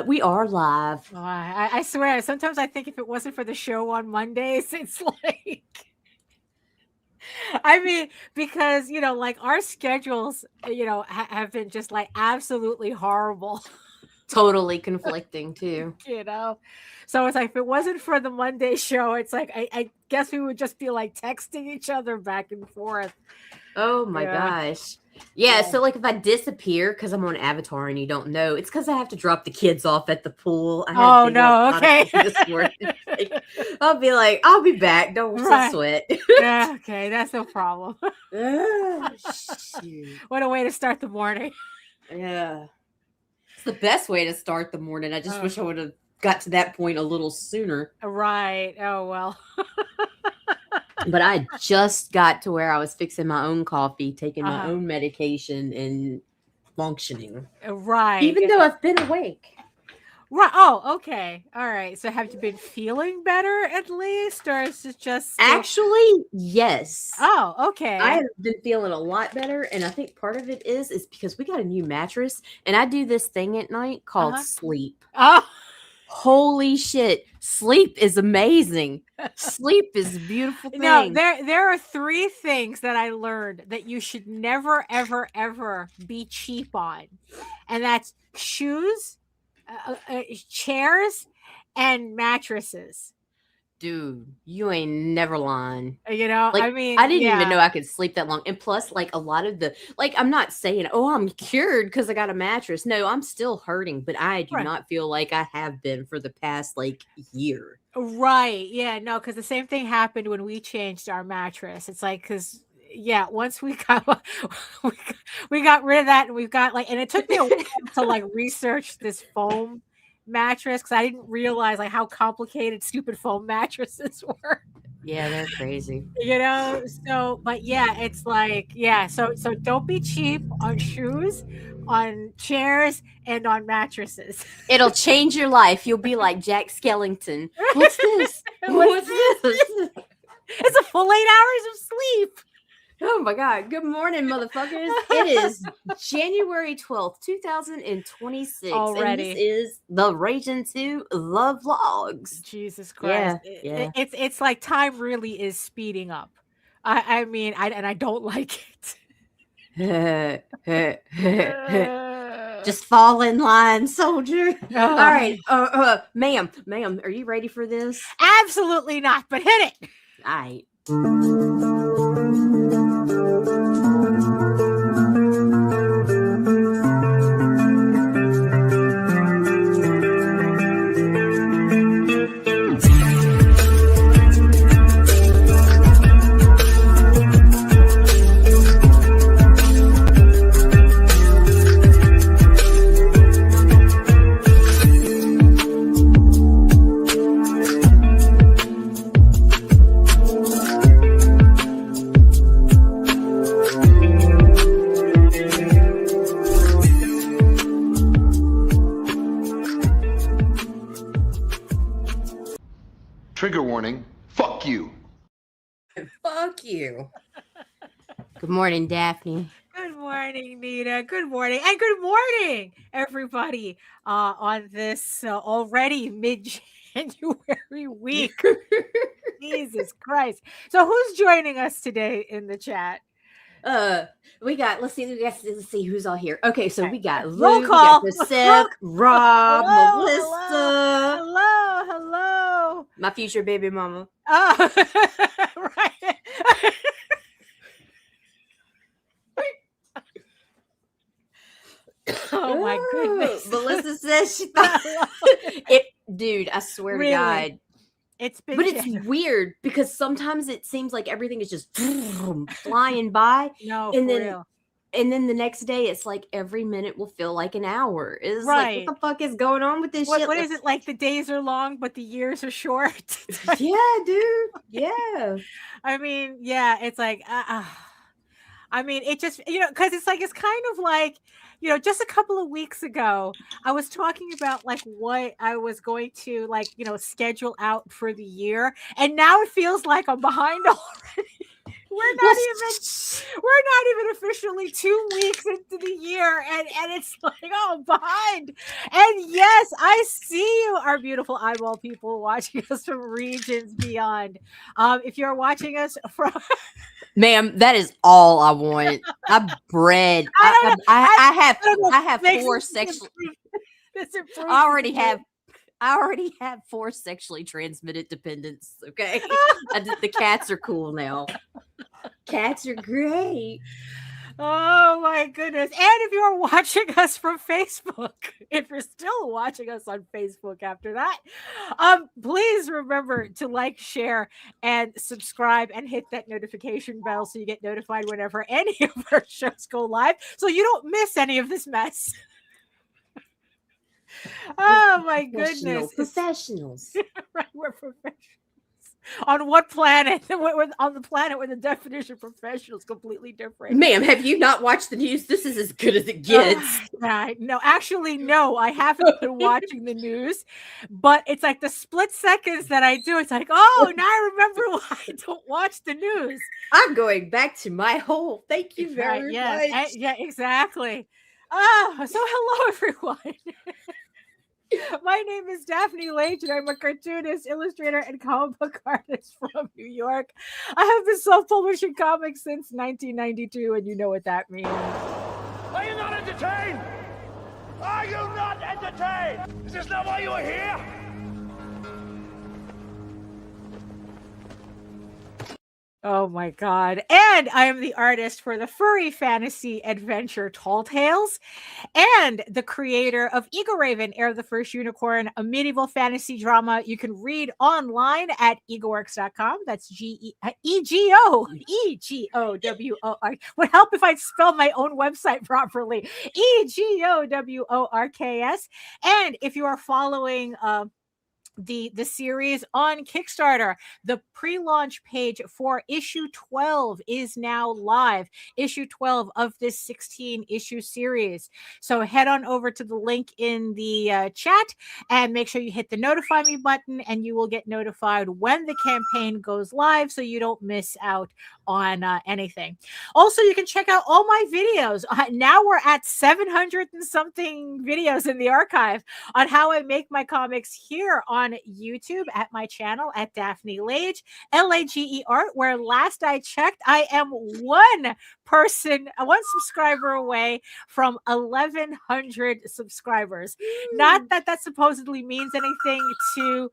We are live. Oh, I swear, sometimes I think if it wasn't for the show on Mondays, it's like, I mean, because, like our schedules, have been just like absolutely horrible, Totally conflicting too. you know? So it's like, if it wasn't for the Monday show, it's like, I guess we would just be like texting each other back and forth. Oh my Yeah. gosh. Yeah, Yeah. so like if I disappear because I'm on Avatar and you don't know, it's because I have to drop the kids off at the pool. I had Oh, big no. old Okay. pot of this morning. I'll be like, I'll be back. Don't Right. sweat. Yeah. Okay. That's no problem. Shoot. What a way to start the morning. Yeah. It's the best way to start the morning. I just wish I would have got to that point a little sooner. Right. Oh, well. But I just got to where I was fixing my own coffee, taking my own medication, and functioning. Right. Even though I've been awake. Right. Oh, okay. All right. So have you been feeling better at least, or is it just Actually, yes. Oh, okay. I have been feeling a lot better, and I think part of it is because we got a new mattress, and I do this thing at night called sleep. Oh. Holy shit. Sleep is amazing. Sleep is a beautiful thing. No, there are 3 things that I learned that you should never, ever, ever be cheap on. And that's shoes, chairs, and mattresses. Dude, you ain't never lying. Like, I mean, I didn't even know I could sleep that long. And plus, like, a lot of the, like, I'm not saying, oh, I'm cured because I got a mattress. No, I'm still hurting, but I do not feel like I have been for the past, like, year. Right. Yeah, no, because the same thing happened when we changed our mattress. It's like, because, yeah, once we got we got rid of that, and we've got, like, and it took me a while to, like, research this foam mattress because I didn't realize like how complicated stupid foam mattresses were. Yeah, they're crazy. So but yeah, it's like, yeah, so don't be cheap on shoes, on chairs, and on mattresses. It'll change your life. You'll be like Jack Skellington. What's this? What's this? It's a full 8 hours of sleep. Oh my God. Good morning, motherfuckers. It is January 12th, 2026. Already. And this is the Ragin 2 Love Vlogs. Jesus Christ. Yeah. It's like time really is speeding up. I mean, I don't like it. Just fall in line, soldier. All right. Ma'am, are you ready for this? Absolutely not, but hit it. All right. Trigger warning, fuck you. Fuck you. Good morning, Daphne. Good morning, Nita. Good morning. And good morning, everybody, on this already mid-January week. Jesus Christ. So who's joining us today in the chat? We got, let's see who's all here. Okay, so we got Roll Lou, call. we got Seth, Rob, Melissa. Hello. My future baby mama. Oh, right. Oh my goodness. Melissa says she thought it, dude, I swear to God. It's been, but it's weird because sometimes it seems like everything is just flying by. No, and for then real. And then the next day, it's like every minute will feel like an hour. It's Right. like, what the fuck is going on with this shit? What is it like? The days are long, but the years are short. Yeah, dude. Yeah. I mean, yeah, it's like, I mean, it just, because it's kind of like, just a couple of weeks ago, I was talking about like what I was going to schedule out for the year. And now it feels like I'm behind already. we're not even officially 2 weeks into the year, and it's like, oh, behind. And yes, I see you, our beautiful eyeball people watching us from regions beyond. If you're watching us from Ma'am, that is all I want. I'm bred. I have four sexually. I already have 4 sexually transmitted dependents. Okay, the cats are cool now. Cats are great. Oh my goodness. And if you're watching us from Facebook, if you're still watching us on Facebook after that, please remember to like, share, and subscribe and hit that notification bell so you get notified whenever any of our shows go live so you don't miss any of this mess. Oh my goodness. Professionals. Right, we're professionals. On what planet? On the planet where the definition of professional is completely different. Ma'am, have you not watched the news? This is as good as it gets. No, actually, no. I haven't been watching the news, but it's like the split seconds that I do. It's like, oh, now I remember why I don't watch the news. I'm going back to my hole. Thank you very much. Yeah, exactly. So hello, everyone. My name is Daphne Lage, and I'm a cartoonist, illustrator, and comic book artist from New York. I have been self-publishing comics since 1992, and you know what that means. Are you not entertained? Are you not entertained? Is this not why you are here? Oh my God. And I am the artist for the furry fantasy adventure Tall Tales and the creator of Eagle Raven, Heir of the First Unicorn, a medieval fantasy drama you can read online at eagleworks.com. That's EGOWOR. Would help if I spelled my own website properly. EGOWORKS. And if you are following the series on Kickstarter, the pre-launch page for issue 12 is now live. Issue 12 of this 16 issue series. So head on over to the link in the chat and make sure you hit the notify me button, and you will get notified when the campaign goes live so you don't miss out on anything. Also, you can check out all my videos. Now we're at 700 and something videos in the archive on how I make my comics here on YouTube at my channel at Daphne Lage, Lage Art, where last I checked, I am one subscriber away from 1,100 subscribers. Not that supposedly means anything to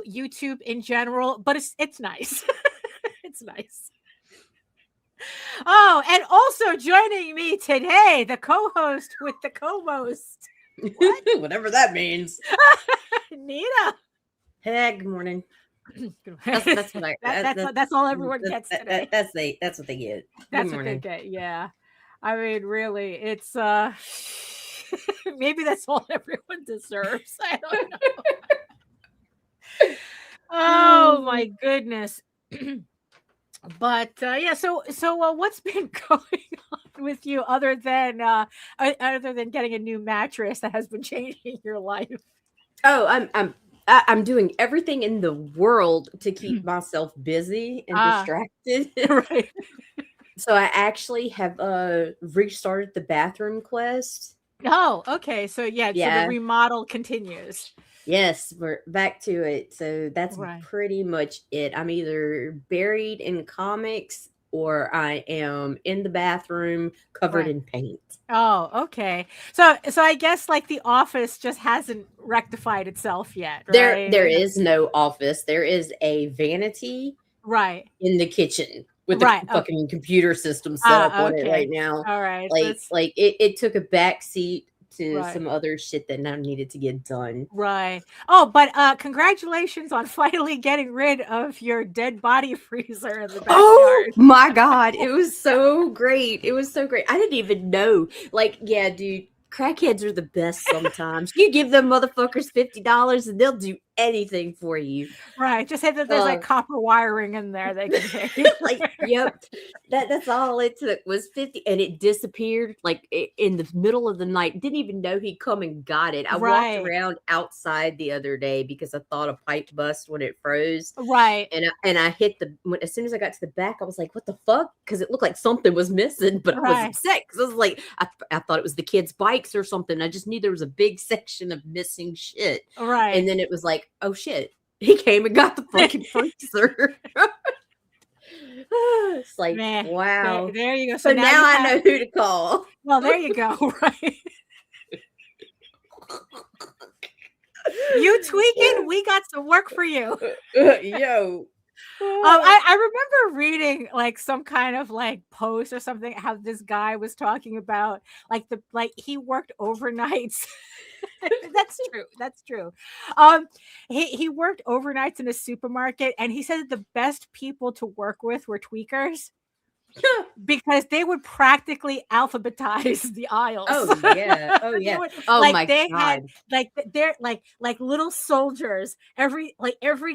YouTube in general, but it's nice. It's nice. Oh, and also joining me today, the co-host with the co-most. Whatever that means. Nita. Hey, good morning. That's all everyone gets today. That's what they get. That's what they get. Yeah. I mean, really, it's maybe that's all everyone deserves. I don't know. Oh my goodness. But yeah, so what's been going on with you other than getting a new mattress that has been changing your life? Oh, I'm doing everything in the world to keep myself busy and distracted. Right. So I actually have restarted the bathroom quest. Oh, okay. So so the remodel continues. Yes, we're back to it. So that's pretty much it. I'm either buried in comics or I am in the bathroom covered in paint. Oh, okay. So I guess like the office just hasn't rectified itself yet, right? There is no office. There is a vanity in the kitchen with the fucking computer system set up on it right now. All right. Like it took a back seat to some other shit that now needed to get done. Right. Oh, but congratulations on finally getting rid of your dead body freezer in the backyard. Oh my God. It was so great. It was so great. I didn't even know. Like, yeah, dude, crackheads are the best sometimes. You give them motherfuckers $50 and they'll do anything for you. Right. Just say that there's like copper wiring in there they can take. Like, yep. That's all it took was 50, and it disappeared like in the middle of the night. Didn't even know he'd come and got it. I walked around outside the other day because I thought a pipe bust when it froze. Right. And I hit as soon as I got to the back, I was like, what the fuck? Because it looked like something was missing, but I was upset because I was like, I thought it was the kids' bikes or something. I just knew there was a big section of missing shit. Right. And then it was like, oh shit. He came and got the fucking freezer. It's like, wow. There you go. So now I know who to call. Well, there you go. Right. You tweaking? We got some work for you. Yo. I remember reading like some kind of like post or something how this guy was talking about like he worked overnights. That's true. He worked overnights in a supermarket, and he said that the best people to work with were tweakers. Because they would practically alphabetize the aisles. Oh yeah. Oh yeah. Oh like my they god. Had like they're like little soldiers. Every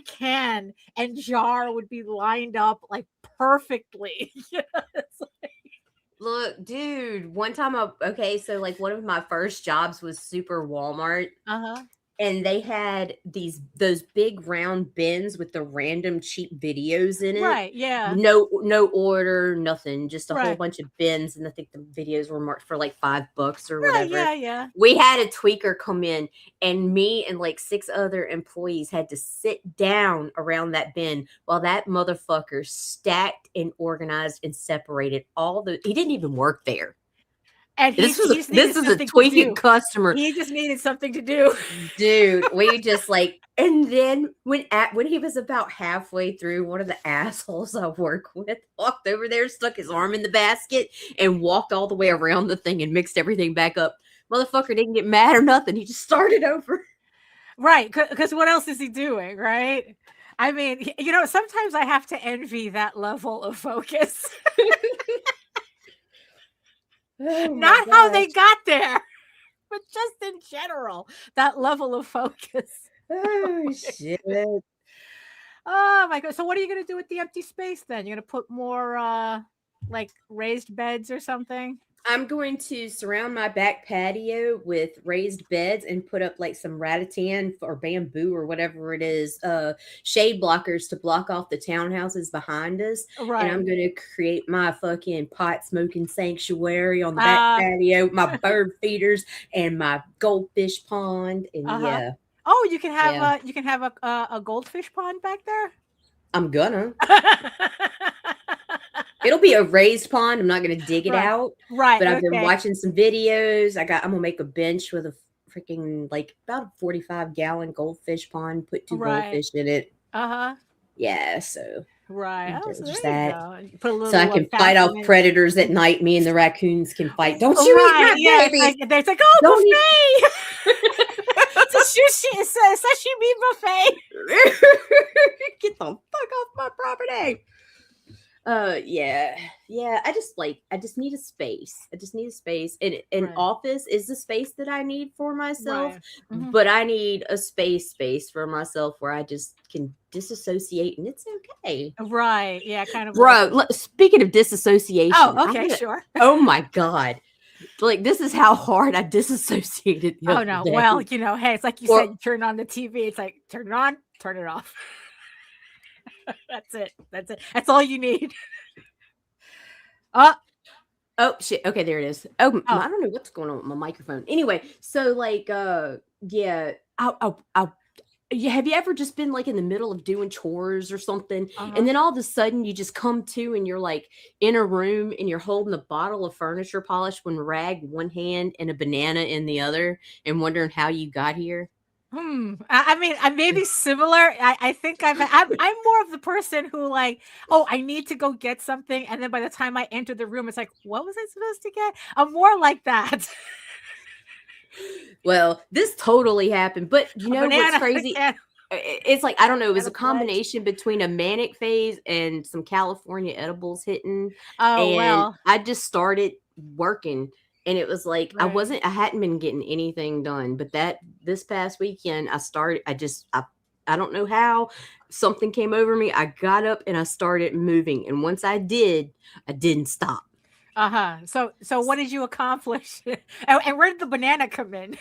can and jar would be lined up like perfectly. Look, dude, one time so like one of my first jobs was Super Walmart. And they had those big round bins with the random cheap videos in it. Right, yeah. No order, nothing. Just a whole bunch of bins. And I think the videos were marked for like $5 or whatever. Yeah. We had a tweaker come in, and me and like 6 other employees had to sit down around that bin while that motherfucker stacked and organized and separated he didn't even work there. And this is a tweaking customer. He just needed something to do. Dude, we just like, and then when he was about halfway through, one of the assholes I work with walked over there, stuck his arm in the basket, and walked all the way around the thing and mixed everything back up. Motherfucker didn't get mad or nothing. He just started over. Right, because what else is he doing, right? I mean, sometimes I have to envy that level of focus. Oh not how they got there, but just in general, that level of focus. Oh shit. Oh my god. So what are you going to do with the empty space then? You're going to put more like raised beds or something? I'm going to surround my back patio with raised beds and put up like some rattan or bamboo or whatever it is, shade blockers to block off the townhouses behind us. Right. And I'm going to create my fucking pot smoking sanctuary on the back patio, my bird feeders and my goldfish pond. And yeah. Oh, you can have a goldfish pond back there? I'm gonna. It'll be a raised pond. I'm not going to dig it out. Right. But I've been watching some videos. I'm going to make a bench with a freaking, like, about a 45-gallon goldfish pond. Put 2 goldfish in it. Yeah, so. Right. Oh, so just there that. You go. So I can fight off predators at night. Me and the raccoons can fight. Don't you eat my baby. There's like, buffet. It's a sashimi buffet. Get the fuck off my property. Yeah. I just need a space. And an office is the space that I need for myself, but I need a space for myself where I just can disassociate and it's okay. Right. Yeah. Kind of. Bro, speaking of disassociation. Oh, okay. Sure. Oh my God. Like, this is how hard I disassociated. Oh no. Well, hey, it's like you said, you turn on the TV. It's like, turn it on, turn it off. That's it. That's all you need. Oh shit. Okay, there it is. Oh, I don't know what's going on with my microphone. Anyway, so like yeah, have you ever just been like in the middle of doing chores or something, and then all of a sudden you just come to and you're like in a room and you're holding a bottle of furniture polish one rag one hand and a banana in the other and wondering how you got here? I mean, I may be similar. I think I'm more of the person who like, oh, I need to go get something, and then by the time I enter the room, it's like, what was I supposed to get? I'm more like that. Well, this totally happened, but you know what's crazy? It's like, I don't know, it was a combination between a manic phase and some California edibles hitting. Oh, well. I just started working. And it was like, I hadn't been getting anything done, but this past weekend I I don't know how. Something came over me. I got up and I started moving. And once I did, I didn't stop. So what did you accomplish? And where did the banana come in?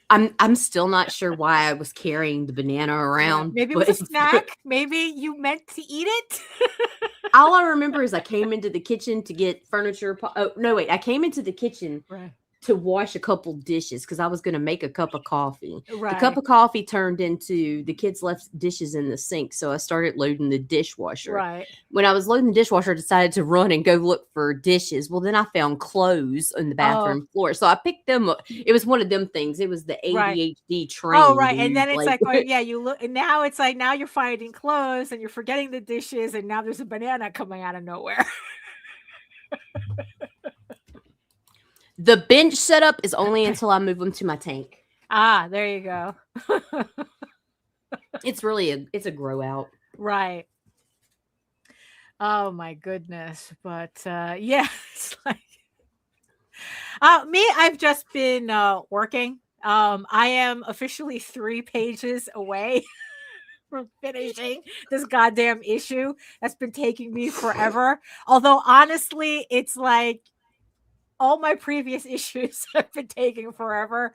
I'm still not sure why I was carrying the banana around. Maybe it was a snack. Maybe you meant to eat it. All I remember is I came into the kitchen to get furniture. Oh, no, wait. I came into the kitchen to wash a couple dishes because I was going to make a cup of coffee. The cup of coffee turned into the kids left dishes in the sink. So I started loading the dishwasher. When I was loading the dishwasher, I decided to run and go look for dishes. Well, then I found clothes on the bathroom floor. So I picked them up. It was one of them things. It was the ADHD train. Oh, right. And then it's like, oh, yeah, you look, and now it's like, now you're finding clothes and you're forgetting the dishes. And now there's a banana coming out of nowhere. The bench setup is only until I move them to my tank. There you go. It's really it's a grow out. Right. Oh my goodness. But yeah, it's like me, I've just been working. I am officially 3 pages away from finishing this goddamn issue that's been taking me forever. Although honestly, it's like all my previous issues have been taking forever.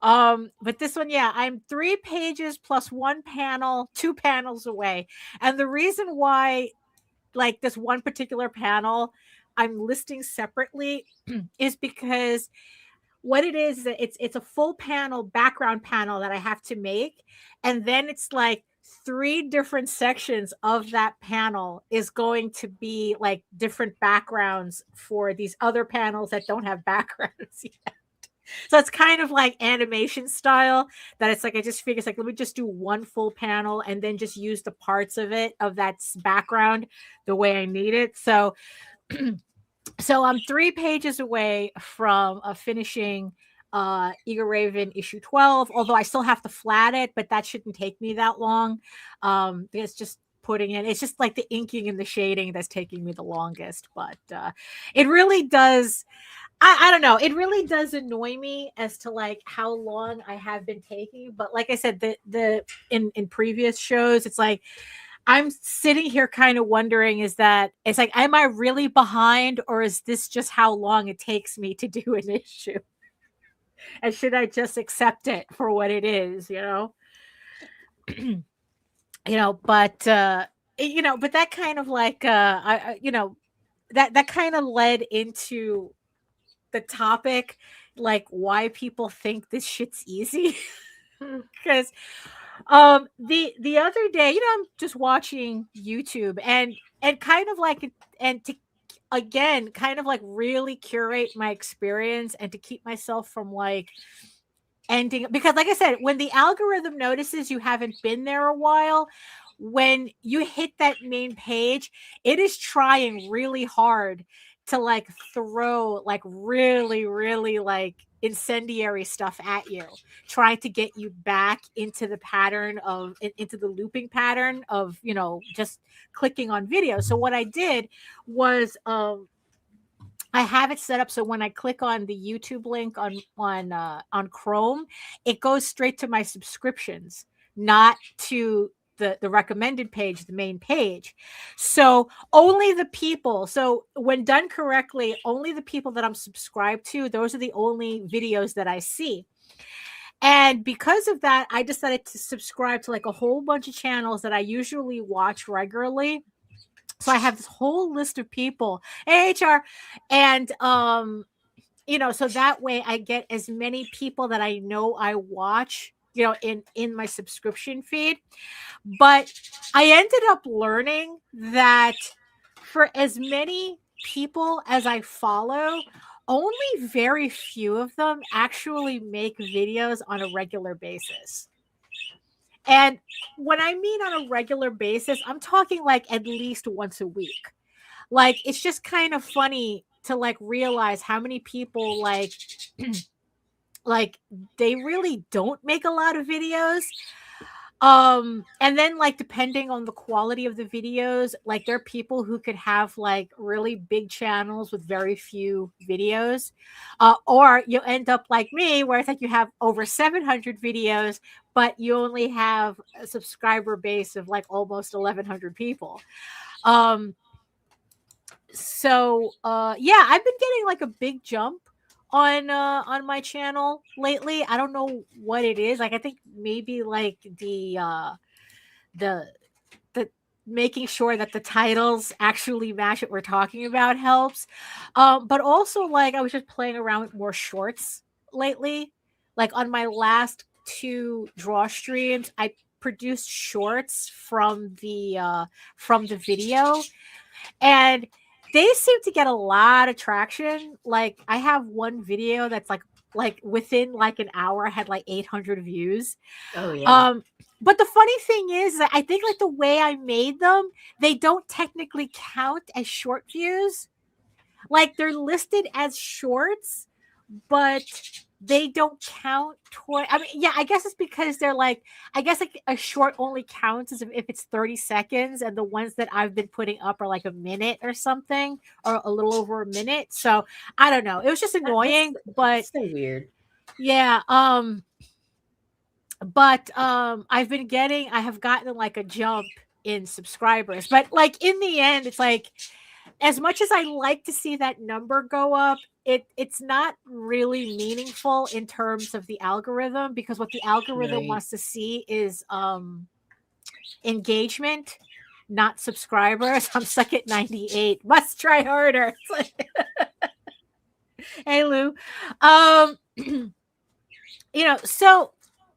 But this one, yeah, I'm 3 pages plus 1 panel, 2 panels away. And the reason why, like, this one particular panel I'm listing separately is because what it is that it's a full panel, background panel that I have to make. And then it's like 3 different sections of that panel is going to be like different backgrounds for these other panels that don't have backgrounds yet. So it's kind of like animation style that it's like, I just figure it's like, let me just do 1 full panel and then just use the parts of it, of that background the way I need it. So, so I'm 3 pages away from finishing Eager Raven issue 12, although I still have to flat it, but that shouldn't take me that long. It's just putting in, it's just like the inking and the shading that's taking me the longest. But it really does, I don't know, it really does annoy me as to like how long I have been taking. But like I said, the in previous shows, it's like I'm sitting here kind of wondering, is that it's like, am I really behind, or is this just how long it takes me to do an issue? And should I just accept it for what it is, you know? But but that kind of like that kind of led into the topic, like why people think this shit's easy. Because the other day, I'm just watching YouTube and kind of like, and to again kind of like really curate my experience and to keep myself from like ending, because like I said, when the algorithm notices you haven't been there a while, when you hit that main page, it is trying really hard to like throw like really, really like incendiary stuff at you, trying to get you back into the pattern of, into the looping pattern of, just clicking on videos. So what I did was I have it set up so when I click on the YouTube link on Chrome, it goes straight to my subscriptions, not to the recommended page, the main page. So only the people, so when done correctly, only the people that I'm subscribed to, those are the only videos that I see. And because of that, I decided to subscribe to like a whole bunch of channels that I usually watch regularly. So I have this whole list of people, HR, and so that way I get as many people that I know I watch, in my subscription feed. But I ended up learning that for as many people as I follow, only very few of them actually make videos on a regular basis. And when I mean on a regular basis, I'm talking like at least once a week. Like, it's just kind of funny to like realize how many people like like they really don't make a lot of videos. And then like depending on the quality of the videos, like there are people who could have like really big channels with very few videos, or you end up like me where it's like you have over 700 videos but you only have a subscriber base of like almost 1100 people. So yeah, I've been getting like a big jump on my channel lately. I don't know what it is. Like I think maybe like the making sure that the titles actually match what we're talking about helps. But also like I was just playing around with more shorts lately. Like on my last 2 draw streams, I produced shorts from the video, and they seem to get a lot of traction. Like I have one video that's like within like an hour I had like 800 views. Oh yeah. But the funny thing is that I think like the way I made them, they don't technically count as short views. Like they're listed as shorts, but they don't count toward. I mean, yeah, I guess it's because they're like, I guess like a short only counts as if it's 30 seconds, and the ones that I've been putting up are like a minute or something, or a little over a minute. So I don't know. It was just annoying, but so weird. Yeah. But I have gotten like a jump in subscribers, but like in the end, it's like as much as I like to see that number go up, it's not really meaningful in terms of the algorithm, because what the algorithm wants to see is engagement, not subscribers. I'm stuck at 98. Must try harder. Hey Lou. So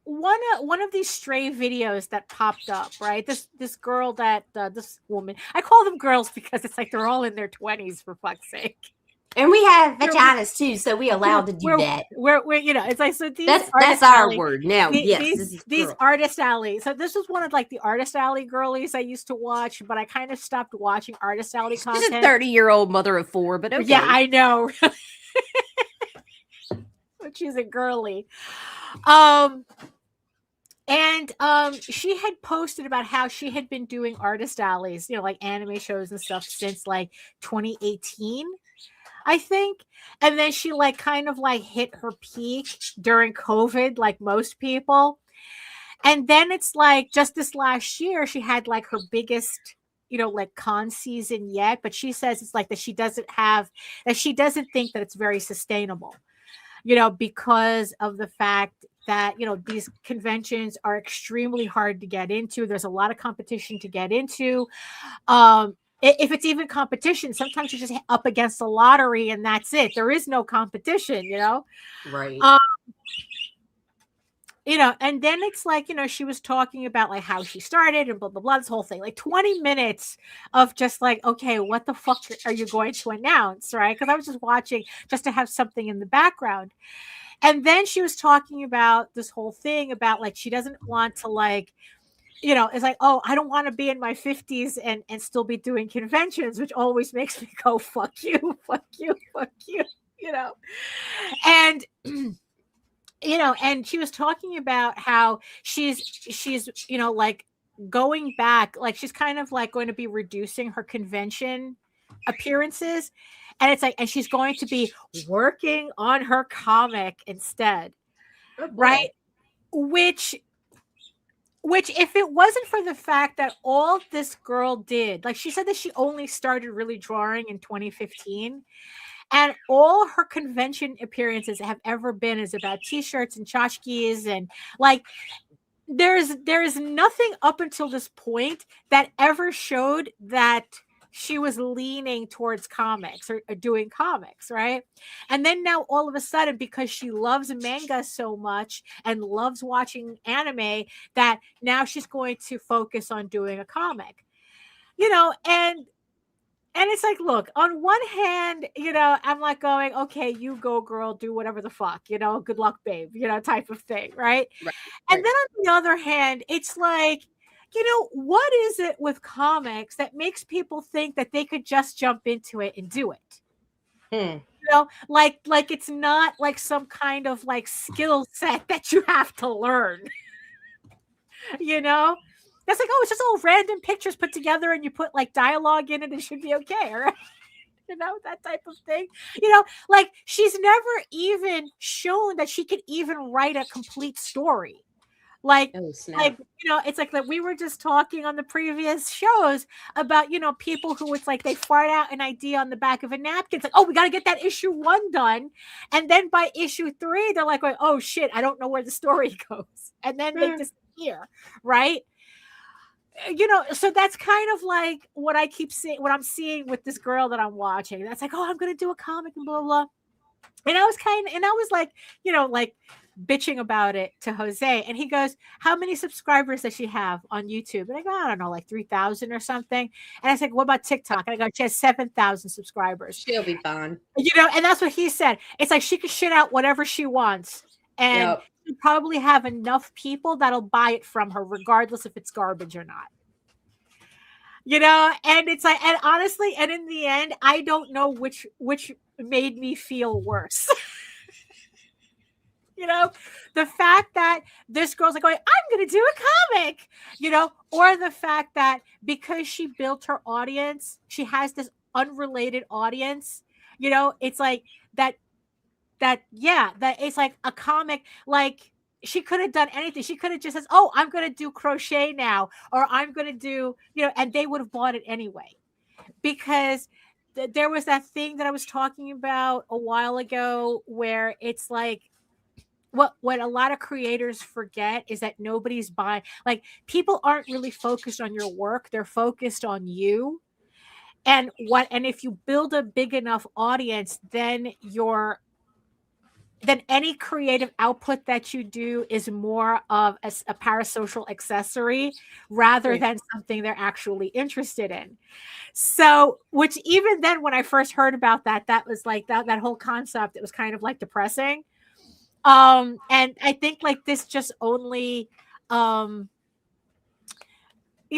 one of these stray videos that popped up, right? This girl that this woman, I call them girls because it's like they're all in their 20s, for fuck's sake. And we have vaginas too, so we allowed to do that. We're it's like, so these that's our word now. These Artist Alley. So this was one of like the Artist Alley girlies I used to watch, but I kind of stopped watching Artist Alley content. She's a 30-year-old mother of 4, but okay. Yeah, I know. But she's a girly. And she had posted about how she had been doing Artist Alleys, like anime shows and stuff since like 2018, I think. And then she like kind of like hit her peak during COVID, like most people. And then it's like just this last year, she had like her biggest, like con season yet. But she says it's like that she doesn't think that it's very sustainable, because of the fact that, these conventions are extremely hard to get into. There's a lot of competition to get into. If it's even competition, sometimes you're just up against a lottery and that's it. There is no competition, Right. And then it's like, she was talking about like how she started and blah, blah, blah, this whole thing, like 20 minutes of just like, okay, what the fuck are you going to announce? Right. Cause I was just watching just to have something in the background. And then she was talking about this whole thing about like, she doesn't want to like, it's like, oh, I don't want to be in my 50s and still be doing conventions, which always makes me go, fuck you, fuck you, fuck you, And, and she was talking about how she's, like going back, like she's kind of like going to be reducing her convention appearances. And it's like, and she's going to be working on her comic instead. Right. Which if it wasn't for the fact that all this girl did, like she said that she only started really drawing in 2015, and all her convention appearances have ever been is about t-shirts and tchotchkes, and like there's nothing up until this point that ever showed that she was leaning towards comics or doing comics, right? And then now all of a sudden, because she loves manga so much and loves watching anime, that now she's going to focus on doing a comic, and it's like, look, on one hand, I'm like going, okay, you go girl, do whatever the fuck, good luck, babe, type of thing, right? And then on the other hand, it's like, what is it with comics that makes people think that they could just jump into it and do it? Like it's not like some kind of like skill set that you have to learn. you know? That's like, oh, it's just all random pictures put together and you put like dialogue in it, it should be okay, right? You know, that type of thing. You know, like she's never even shown that she could even write a complete story. Like, like, you know, it's like that we were just talking on the previous shows about, you know, people who it's like they fart out an idea on the back of a napkin. It's like, oh, we got to get that issue 1 done. And then by issue 3, they're like, oh shit, I don't know where the story goes. And then they disappear, right? You know, so that's kind of like what I keep seeing, what I'm seeing with this girl that I'm watching. That's like, oh, I'm going to do a comic and blah, blah. And I was like, you know, like bitching about it to Jose. And he goes, how many subscribers does she have on YouTube? And I go, I don't know, like 3,000 or something. And I was like, what about TikTok? And I go, she has 7,000 subscribers. She'll be fine. You know, and that's what he said. It's like she can shit out whatever she wants. And she'll probably have enough people that'll buy it from her, regardless if it's garbage or not. You know, and it's like, and honestly, and in the end, I don't know which made me feel worse. You know, the fact that this girl's like going, I'm going to do a comic, you know, or the fact that because she built her audience, she has this unrelated audience, you know, it's like that it's like a comic, like she could have done anything. She could have just said, oh, I'm going to do crochet now, or I'm going to do, you know, and they would have bought it anyway. Because there was that thing that I was talking about a while ago where it's like, what a lot of creators forget is that nobody's buying, like people aren't really focused on your work. They're focused on you. And if you build a big enough audience, then any creative output that you do is more of a parasocial accessory rather than something they're actually interested in. So, which even then, when I first heard about that was like that whole concept, it was kind of like depressing. And I think like this just only, you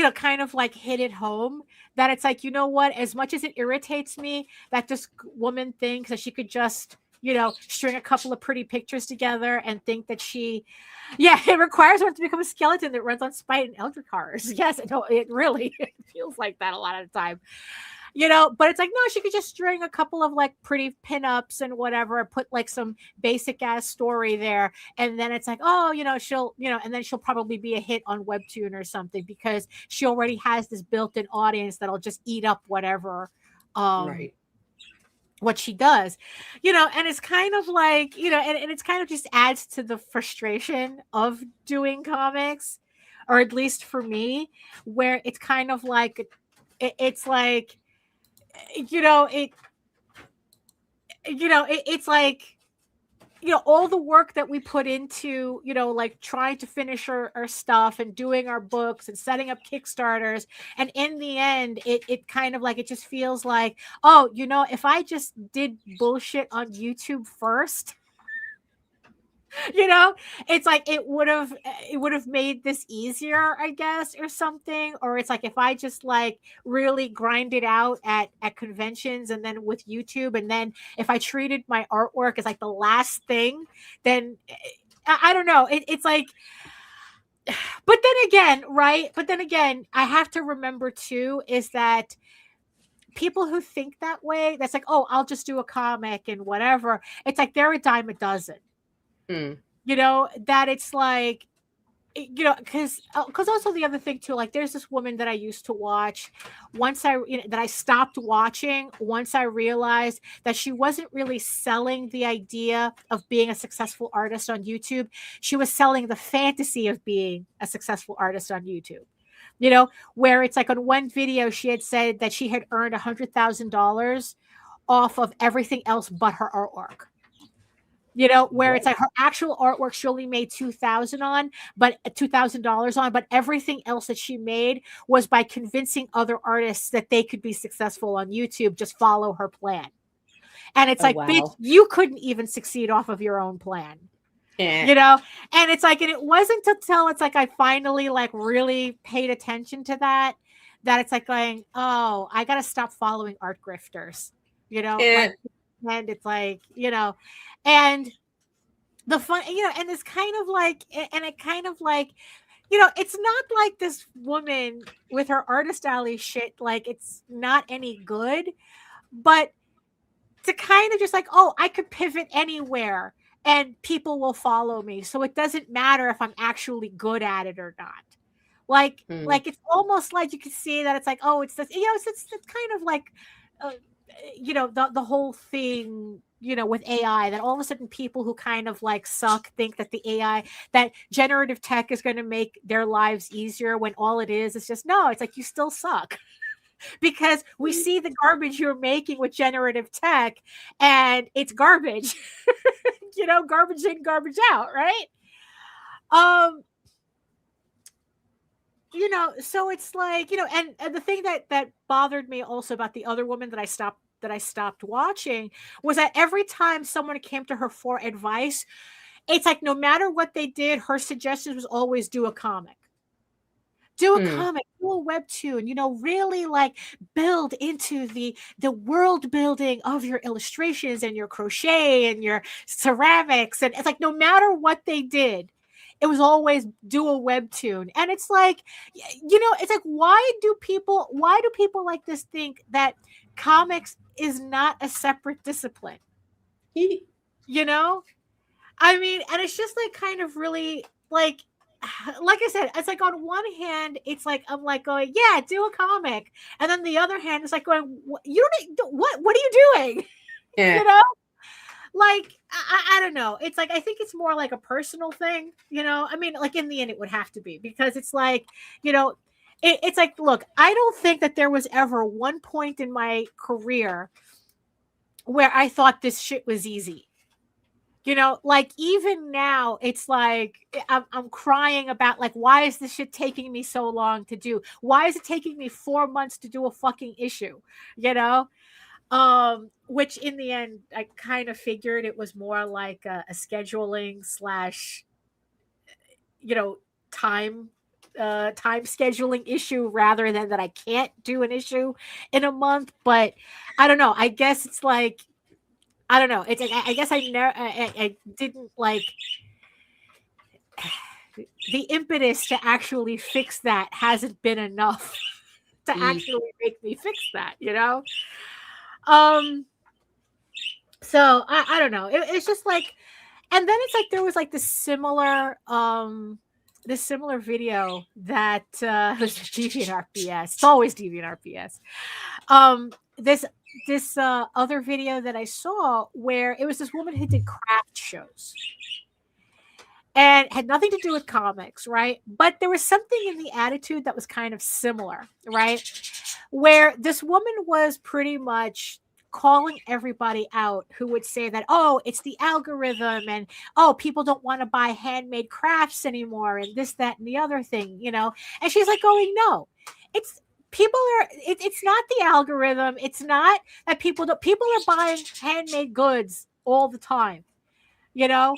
know, kind of like hit it home that it's like, you know what, as much as it irritates me that this woman thinks that she could just, you know, string a couple of pretty pictures together and think that it requires her to become a skeleton that runs on spite and elder cars. Yes, no, it really feels like that a lot of the time. You know, but it's like, no, she could just string a couple of like pretty pinups and whatever, put like some basic ass story there. And then it's like, oh, you know, and then she'll probably be a hit on Webtoon or something because she already has this built-in audience that'll just eat up whatever, what she does, you know, and it's kind of like, you know, and it's kind of just adds to the frustration of doing comics, or at least for me, where it's kind of like, it's like, it's like, you know, all the work that we put into, you know, like trying to finish our stuff and doing our books and setting up Kickstarters. And in the end, it kind of like, it just feels like, oh, you know, if I just did bullshit on YouTube first, you know, it's like it would have made this easier, I guess, or something. Or it's like if I just like really grind it out at conventions and then with YouTube, and then if I treated my artwork as like the last thing, then I don't know. It's like, but then again, right? But then again, I have to remember too is that people who think that way, that's like, oh, I'll just do a comic and whatever. It's like they're a dime a dozen. You know, that it's like, you know, because also the other thing too, like there's this woman that I used to watch that I stopped watching once I realized that she wasn't really selling the idea of being a successful artist on YouTube. She was selling the fantasy of being a successful artist on YouTube. You know, where it's like on one video she had said that she had earned $100,000 off of everything else but her artwork. You know, where it's like her actual artwork she only made $2,000 on, but $2,000 on, but everything else that she made was by convincing other artists that they could be successful on YouTube. Just follow her plan. And it's bitch, you couldn't even succeed off of your own plan. You know, and it's like, and it wasn't until it's like I finally like really paid attention to that it's like going, oh, I gotta stop following art grifters. You know, and it's like, you know. And the fun, you know, and it's kind of like, and it kind of like, it's not like this woman with her artist alley shit, like it's not any good, but to kind of just like, oh, I could pivot anywhere and people will follow me. So it doesn't matter if I'm actually good at it or not. Like it's almost like you can see that it's like, oh, it's this, it's kind of like, the whole thing, with AI, that all of a sudden people who kind of like suck think that the AI, that generative tech is going to make their lives easier, when all it is just, no, it's like, you still suck. Because we see the garbage you're making with generative tech, and it's garbage. Garbage in, garbage out, right? So it's like, and the thing that bothered me also about the other woman that I stopped watching was that every time someone came to her for advice, it's like no matter what they did, her suggestions was always do a comic. Do a comic, do a webtoon, really like build into the world building of your illustrations and your crochet and your ceramics. And it's like, no matter what they did, it was always do a webtoon. And it's like, it's like, why do people like this think that comics is not a separate discipline? I mean, and it's just like kind of really like I said, it's like on one hand, it's like I'm like going, yeah, do a comic, and then the other hand is like going, you don't, what are you doing? Yeah. Like I don't know. It's like I think it's more like a personal thing. I mean, like in the end, it would have to be, because it's like it's like, look, I don't think that there was ever one point in my career where I thought this shit was easy. Like even now, it's like I'm crying about like, why is this shit taking me so long to do? Why is it taking me 4 months to do a fucking issue? Which in the end, I kind of figured it was more like a scheduling slash, time scheduling issue, rather than that I can't do an issue in a month. But I don't know. I guess it's like, I don't know. It's like, I guess I didn't like the impetus to actually fix that hasn't been enough to actually make me fix that, So I don't know. It's just like, and then it's like, there was like this similar video that was DeviantArt. It's always DeviantArt. This other video that I saw, where it was this woman who did craft shows and had nothing to do with comics, right? But there was something in the attitude that was kind of similar, right? Where this woman was pretty much calling everybody out who would say that, oh, it's the algorithm, and oh, people don't want to buy handmade crafts anymore, and this, that, and the other thing, And she's like going, no, it's not the algorithm. It's not that people are buying handmade goods all the time. Yeah,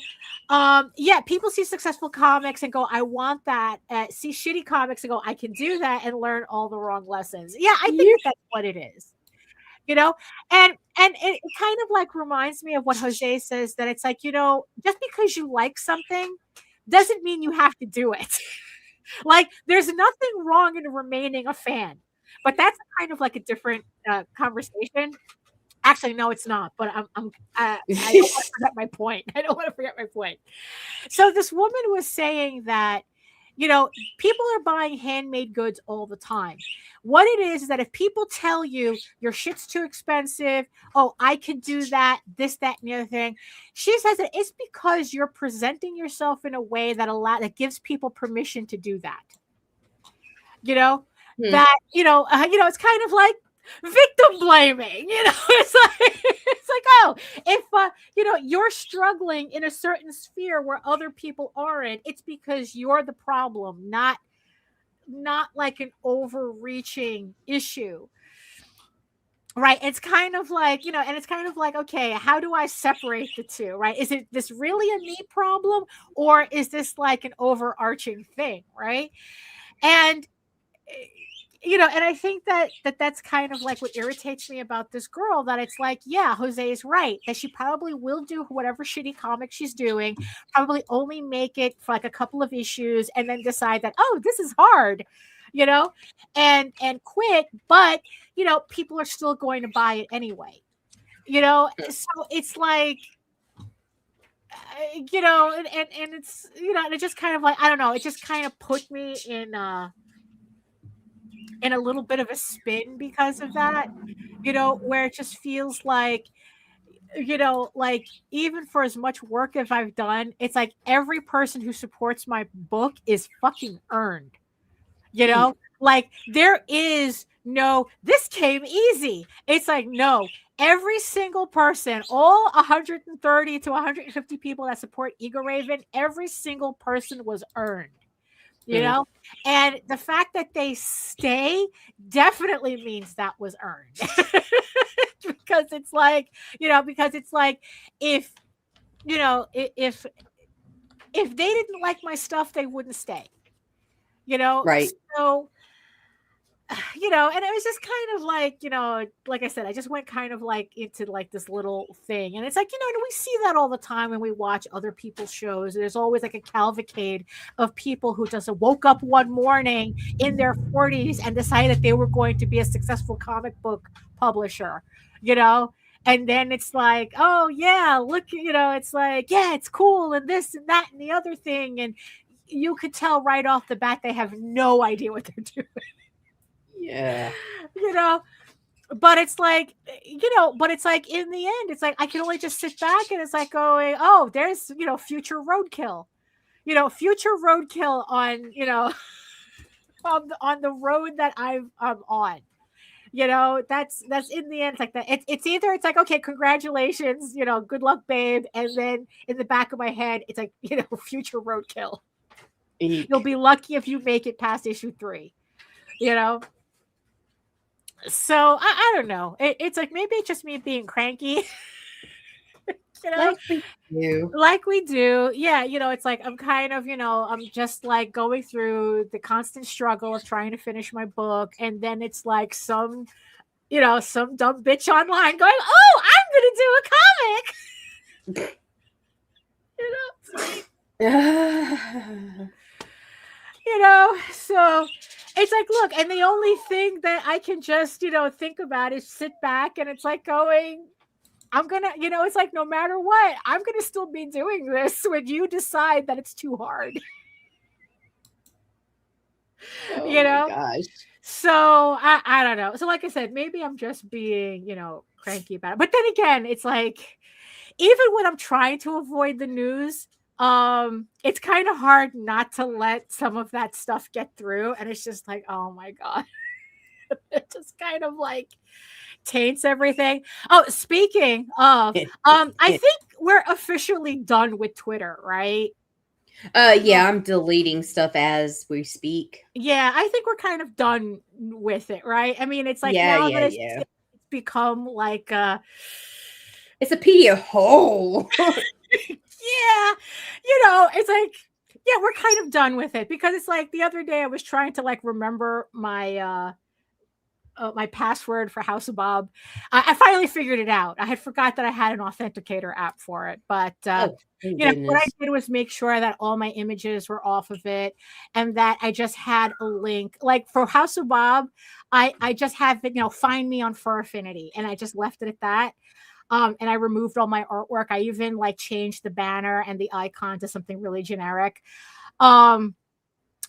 people see successful comics and go, I want that. See shitty comics and go, I can do that, and learn all the wrong lessons. Yeah, I think that's what it is. And it kind of like reminds me of what Jose says, that it's like, just because you like something doesn't mean you have to do it. Like, there's nothing wrong in remaining a fan, but that's kind of like a different conversation. Actually, no, it's not. But I don't want to forget my point. So this woman was saying that, people are buying handmade goods all the time. What it is that if people tell you your shit's too expensive, oh, I can do that, this, that, and the other thing, she says that it's because you're presenting yourself in a way that gives people permission to do that. That it's kind of like victim blaming. It's like, oh, if you're struggling in a certain sphere where other people aren't, it's because you're the problem, not like an overreaching issue, right? It's kind of like, and it's kind of like, okay, how do I separate the two, right? Is it this really a me problem, or is this like an overarching thing, right? And and I think that's kind of like what irritates me about this girl, that it's like, yeah, Jose is right, that she probably will do whatever shitty comic she's doing, probably only make it for like a couple of issues and then decide that, oh, this is hard, and quit. But, people are still going to buy it anyway, so it's like, and it's, and it just kind of like, I don't know, it just kind of put me in a little bit of a spin because of that, where it just feels like, like, even for as much work as I've done, it's like every person who supports my book is fucking earned, like there is no, this came easy. It's like, no, every single person, all 130 to 150 people that support Eagle Raven, every single person was earned. And the fact that they stay definitely means that was earned. Because it's like, if if they didn't like my stuff, they wouldn't stay, Right. So, and it was just kind of like, like I said, I just went kind of like into like this little thing. And it's like, and we see that all the time when we watch other people's shows. There's always like a cavalcade of people who just woke up one morning in their 40s and decided they were going to be a successful comic book publisher, and then it's like, oh yeah, look, it's like, yeah, it's cool, and this and that and the other thing. And you could tell right off the bat they have no idea what they're doing. Yeah. But it's like, but it's like, in the end, it's like I can only just sit back and it's like going, oh, there's, future roadkill, future roadkill on, on the road that I'm on. That's in the end, it's like that. It's either, it's like, okay, congratulations, good luck, babe. And then in the back of my head, it's like, future roadkill. Eek. You'll be lucky if you make it past issue 3, So I don't know. It's like, maybe it's just me being cranky. Like we do. Yeah. It's like, I'm kind of, I'm just like going through the constant struggle of trying to finish my book. And then it's like some dumb bitch online going, oh, I'm going to do a comic. So it's like, look, and the only thing that I can just, think about is sit back, and it's like going, I'm going to, it's like, no matter what, I'm going to still be doing this when you decide that it's too hard. Oh my gosh. So I don't know. So like I said, maybe I'm just being, cranky about it. But then again, it's like, even when I'm trying to avoid the news, it's kind of hard not to let some of that stuff get through. And it's just like, oh my God. It just kind of like taints everything. Oh, speaking of, I think we're officially done with Twitter, right? Yeah, I'm deleting stuff as we speak. Yeah, I think we're kind of done with it, right? I mean, it's like, now that it's become like it's a PDF hole. Yeah, it's like, yeah, we're kind of done with it, because it's like the other day I was trying to like remember my my password for House of Bob. I finally figured it out. I had forgot that I had an authenticator app for it, but what I did was make sure that all my images were off of it, and that I just had a link. Like for House of Bob, I just have it, find me on Fur Affinity, and I just left it at that. And I removed all my artwork. I even like changed the banner and the icon to something really generic.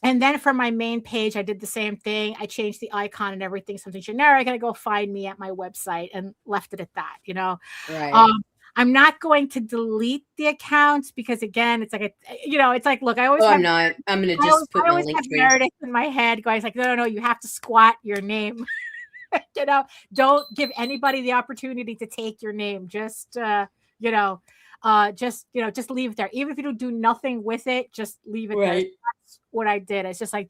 And then for my main page, I did the same thing. I changed the icon and everything, something generic. And I go find me at my website and left it at that, Right. I'm not going to delete the accounts, because again, it's like, it's like, look, I always I'm going to just put my link Meredith in my head going, like, no, you have to squat your name. Don't give anybody the opportunity to take your name. Just just leave it there. Even if you don't do nothing with it, just leave it there. That's what I did. It's just like,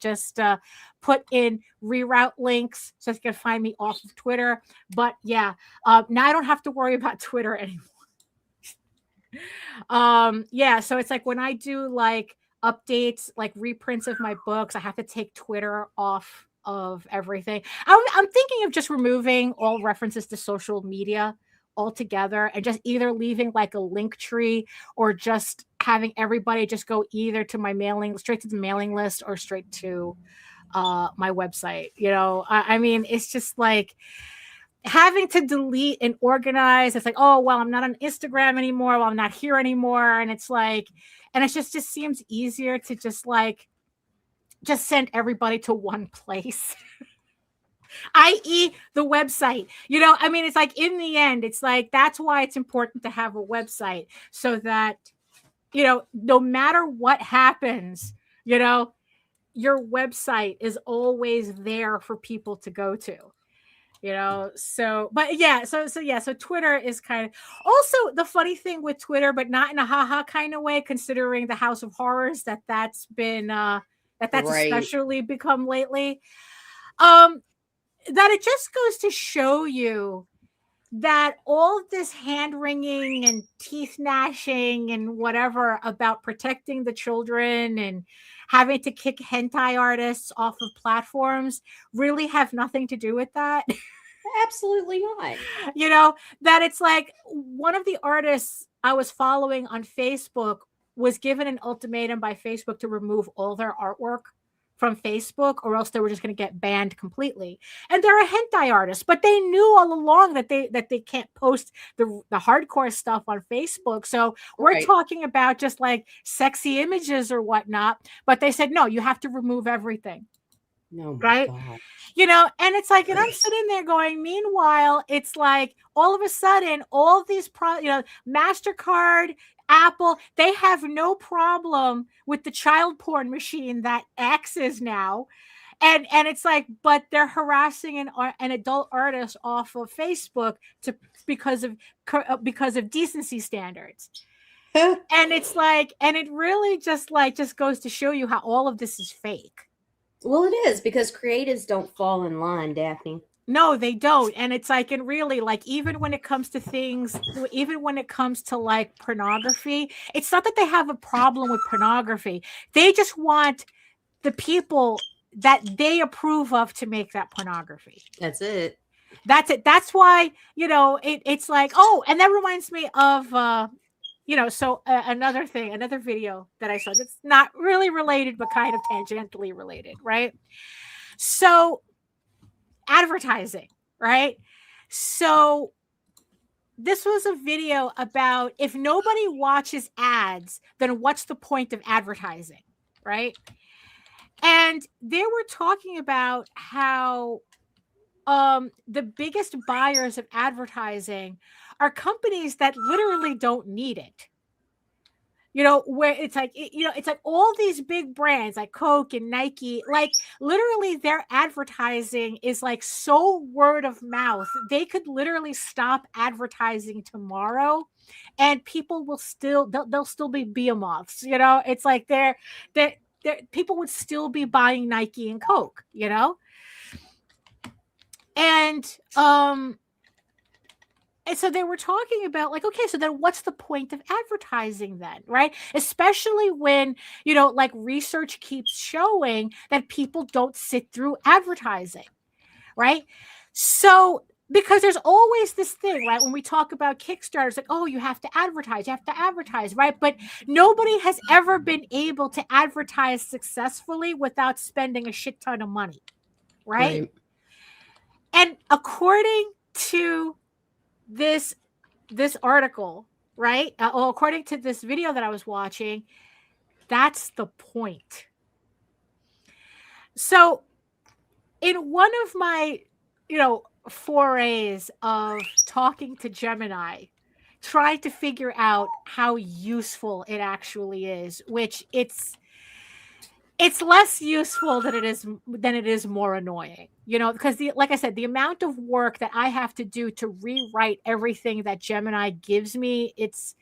put in reroute links so you can find me off of Twitter. But yeah, now I don't have to worry about Twitter anymore. Yeah, so it's like when I do like updates, like reprints of my books, I have to take Twitter off of everything. I'm thinking of just removing all references to social media altogether and just either leaving like a link tree or just having everybody just go either to my straight to the mailing list or straight to my website. I mean, it's just like having to delete and organize. It's like, oh, well, I'm not on Instagram anymore. Well, I'm not here anymore. And it's like, and it just seems easier to just send everybody to one place. i.e. the website. I mean, it's like in the end, it's like that's why it's important to have a website so that no matter what happens, your website is always there for people to go to. So Twitter is kind of also the funny thing with Twitter, but not in a haha kind of way, considering the House of Horrors that's been that's right. Especially become lately. That it just goes to show you that all this hand wringing and teeth gnashing and whatever about protecting the children and having to kick hentai artists off of platforms really have nothing to do with that. Absolutely not. That it's like one of the artists I was following on Facebook was given an ultimatum by Facebook to remove all their artwork from Facebook, or else they were just going to get banned completely. And they're a hentai artist, but they knew all along that they can't post the hardcore stuff on Facebook. So we're talking about just like sexy images or whatnot. But they said, no, you have to remove everything. No, right? God. And it's like, and I'm sitting there going, meanwhile, it's like all of a sudden, all these MasterCard, Apple, they have no problem with the child porn machine that X is now. And it's like, but they're harassing an adult artist off of Facebook because of decency standards. And it's like, and it really just goes to show you how all of this is fake. Well, it is, because creatives don't fall in line, Daphne. No, they don't. And it's like, and really, like, even when it comes to things, even when it comes to like pornography, it's not that they have a problem with pornography. They just want the people that they approve of to make that pornography. That's it. That's it. That's why, it's like, oh, and that reminds me of, another video that I saw that's not really related, but kind of tangentially related, right? So advertising, right? So this was a video about if nobody watches ads, then what's the point of advertising, right? And they were talking about how the biggest buyers of advertising are companies that literally don't need it. Where it's like, it's like all these big brands like Coke and Nike, like literally their advertising is like so word of mouth. They could literally stop advertising tomorrow and people will they'll still be behemoths. It's like they're people would still be buying Nike and Coke, And so they were talking about like, okay, so then what's the point of advertising then, right? Especially when, like research keeps showing that people don't sit through advertising, right? So because there's always this thing, right? When we talk about Kickstarters, like, oh, you have to advertise, right? But nobody has ever been able to advertise successfully without spending a shit ton of money, right? And according to this article, right? According to this video that I was watching, that's the point. So in one of my, forays of talking to Gemini, trying to figure out how useful it actually is, which it's less useful than it is more annoying, because like I said, the amount of work that I have to do to rewrite everything that Gemini gives me, it's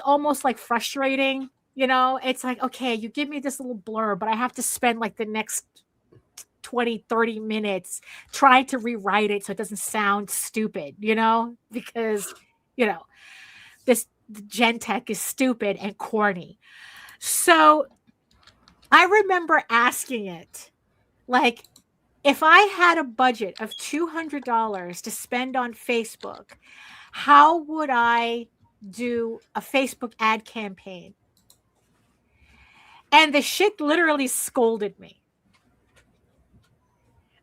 almost like frustrating. It's like, okay, you give me this little blurb, but I have to spend like the next 20-30 minutes trying to rewrite it so it doesn't sound stupid, because this Gentech is stupid and corny. So I remember asking it, Like, if I had a budget of $200 to spend on Facebook, how would I do a Facebook ad campaign? And the shit literally scolded me.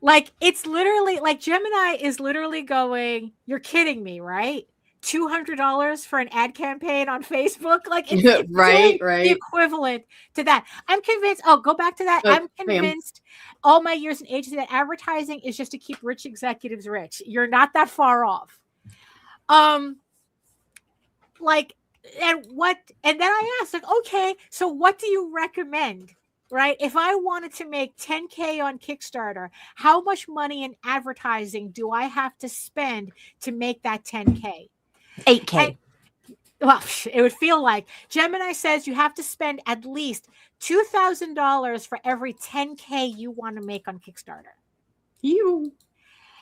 Like, it's literally like Gemini is literally going, you're kidding me, right? $200 for an ad campaign on Facebook? Like, it's right. the equivalent to that. I'm convinced. Oh, go back to that. I'm convinced all my years in agency that advertising is just to keep rich executives rich. You're not that far off. Like, and then I asked, like, okay, so what do you recommend? Right? If I wanted to make 10K on Kickstarter, how much money in advertising do I have to spend to make that 10K? 8K. Well, it would feel like Gemini says you have to spend at least $2,000 for every 10K you want to make on Kickstarter. And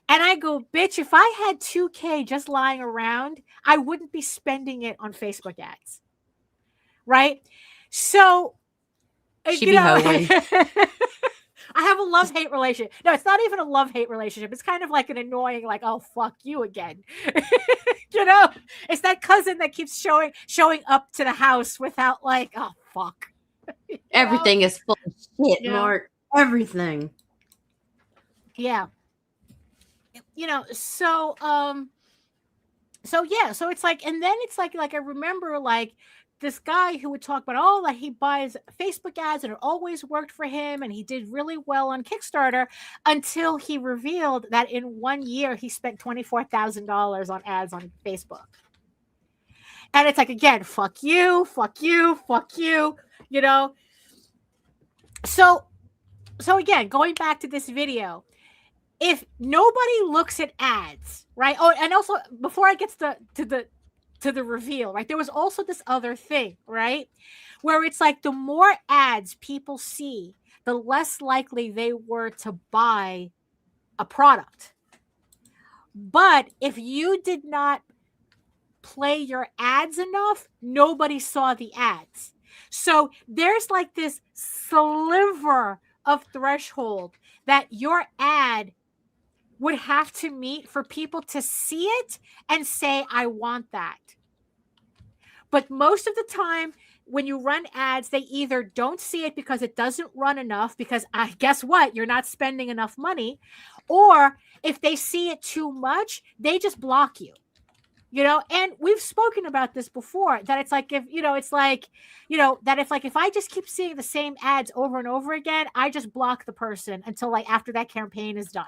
I go, bitch, if I had 2K just lying around, I wouldn't be spending it on Facebook ads. Right? So, she I have a love-hate relationship. No, it's not even a love-hate relationship. It's kind of like an annoying, like, oh, fuck you again. It's that cousin that keeps showing up to the house without, like, oh, fuck. Everything is full of shit, Mark. Everything. Yeah. So it's like, and then it's like I remember, like, this guy who would talk about, that he buys Facebook ads and it always worked for him and he did really well on Kickstarter until he revealed that in 1 year he spent $24,000 on ads on Facebook. And it's like, again, fuck you. So again, going back to this video, if nobody looks at ads, right? Oh, and also before I get to the reveal, right? There was also this other thing, right? Where it's like the more ads people see, the less likely they were to buy a product. But if you did not play your ads enough, nobody saw the ads. So there's like this sliver of threshold that your ad would have to meet for people to see it and say, I want that. But most of the time, when you run ads, they either don't see it because it doesn't run enough, because guess what? You're not spending enough money. Or if they see it too much, they just block you. And we've spoken about this before, that it's like, if I just keep seeing the same ads over and over again, I just block the person until like after that campaign is done.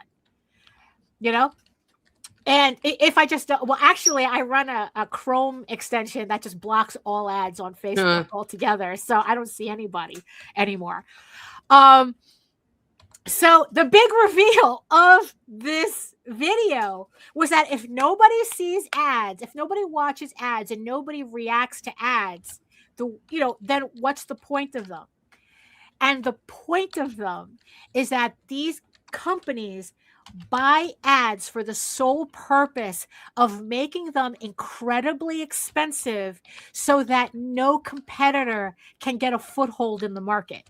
And if I just actually I run a Chrome extension that just blocks all ads on Facebook altogether, so I don't see anybody anymore. So the big reveal of this video was that if nobody sees ads, if nobody watches ads, and nobody reacts to ads, then what's the point of them? And the point of them is that these companies buy ads for the sole purpose of making them incredibly expensive so that no competitor can get a foothold in the market.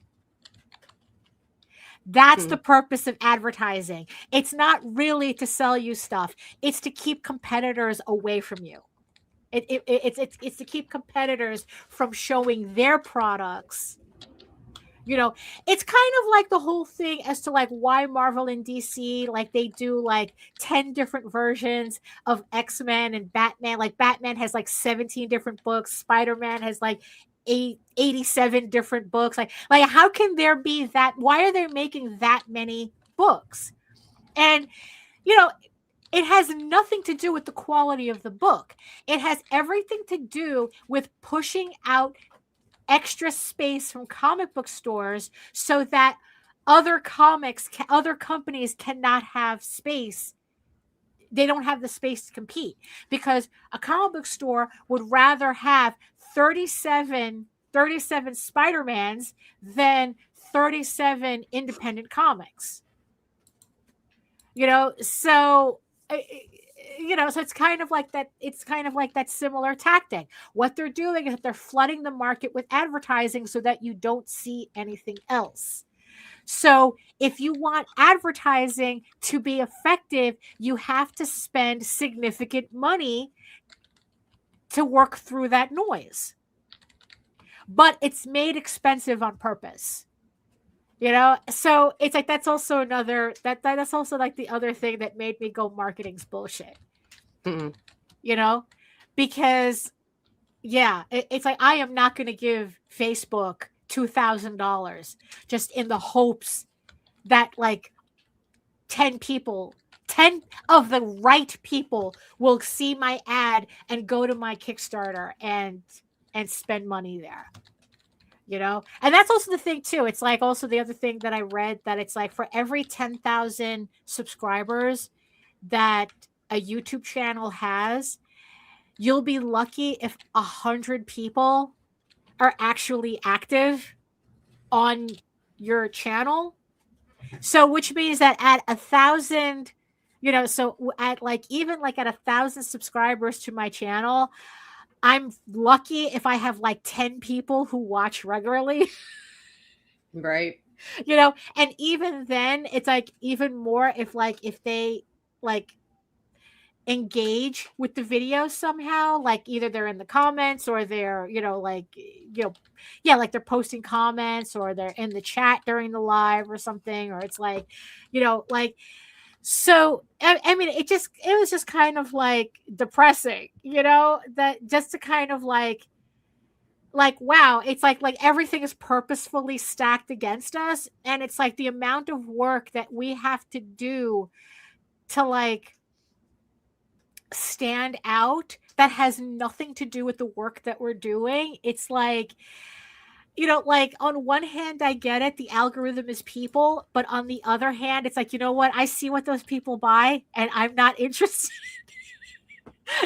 That's the purpose of advertising. It's not really to sell you stuff. It's to keep competitors away from you. It's to keep competitors from showing their products. It's kind of like the whole thing as to like why Marvel and DC, like they do like 10 different versions of X-Men and Batman. Like Batman has like 17 different books. Spider-Man has like 87 different books. Like how can there be that? Why are they making that many books? And, it has nothing to do with the quality of the book. It has everything to do with pushing out extra space from comic book stores so that other companies cannot have space. They don't have the space to compete, because a comic book store would rather have 37 Spider-Mans than 37 independent comics. So it's kind of like that. It's kind of like that similar tactic. What they're doing is that they're flooding the market with advertising so that you don't see anything else. So if you want advertising to be effective, you have to spend significant money to work through that noise. But it's made expensive on purpose. So it's like that's also another that's also like the other thing that made me go marketing's bullshit. Because it's like I am not going to give Facebook $2,000 just in the hopes that like 10 of the right people will see my ad and go to my Kickstarter and spend money there. And that's also the thing too. It's like also the other thing that I read, that it's like for every 10,000 subscribers that a YouTube channel has, you'll be lucky if 100 people are actually active on your channel. So which means that at 1,000, so at like even like at 1,000 subscribers to my channel, I'm lucky if I have like 10 people who watch regularly. Right. And even then it's like even more if they like engage with the video somehow, like either they're in the comments or they're, like they're posting comments or they're in the chat during the live or something, or it's like, so I mean, it was just kind of like depressing, that just to kind of like, wow, it's like everything is purposefully stacked against us. And it's like the amount of work that we have to do to like stand out that has nothing to do with the work that we're doing. It's like, like on one hand, I get it. The algorithm is people. But on the other hand, it's like, you know what? I see what those people buy and I'm not interested.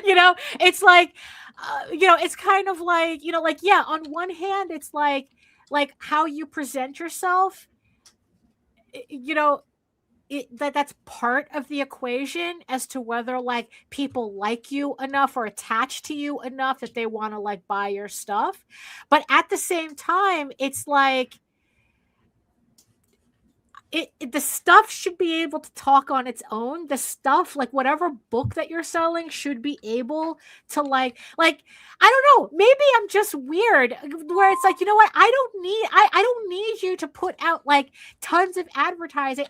It's like, it's kind of like, on one hand, it's like how you present yourself, that's part of the equation as to whether like people like you enough or attached to you enough that they want to like buy your stuff. But at the same time, it's like the stuff should be able to talk on its own. The stuff, like whatever book that you're selling, should be able to like I don't know, maybe I'm just weird where it's like, you know what, I don't need you to put out like tons of advertising.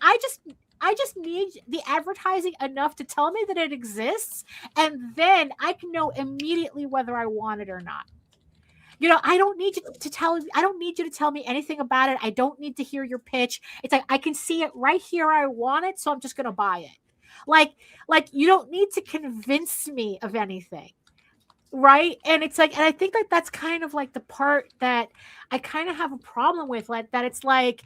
I just need the advertising enough to tell me that it exists, and then I can know immediately whether I want it or not. I don't need you to tell me anything about it. I don't need to hear your pitch. It's like I can see it right here. I want it, so I'm just going to buy it. Like you don't need to convince me of anything. Right? And it's like, and I think like that's kind of like the part that I kind of have a problem with, like that it's like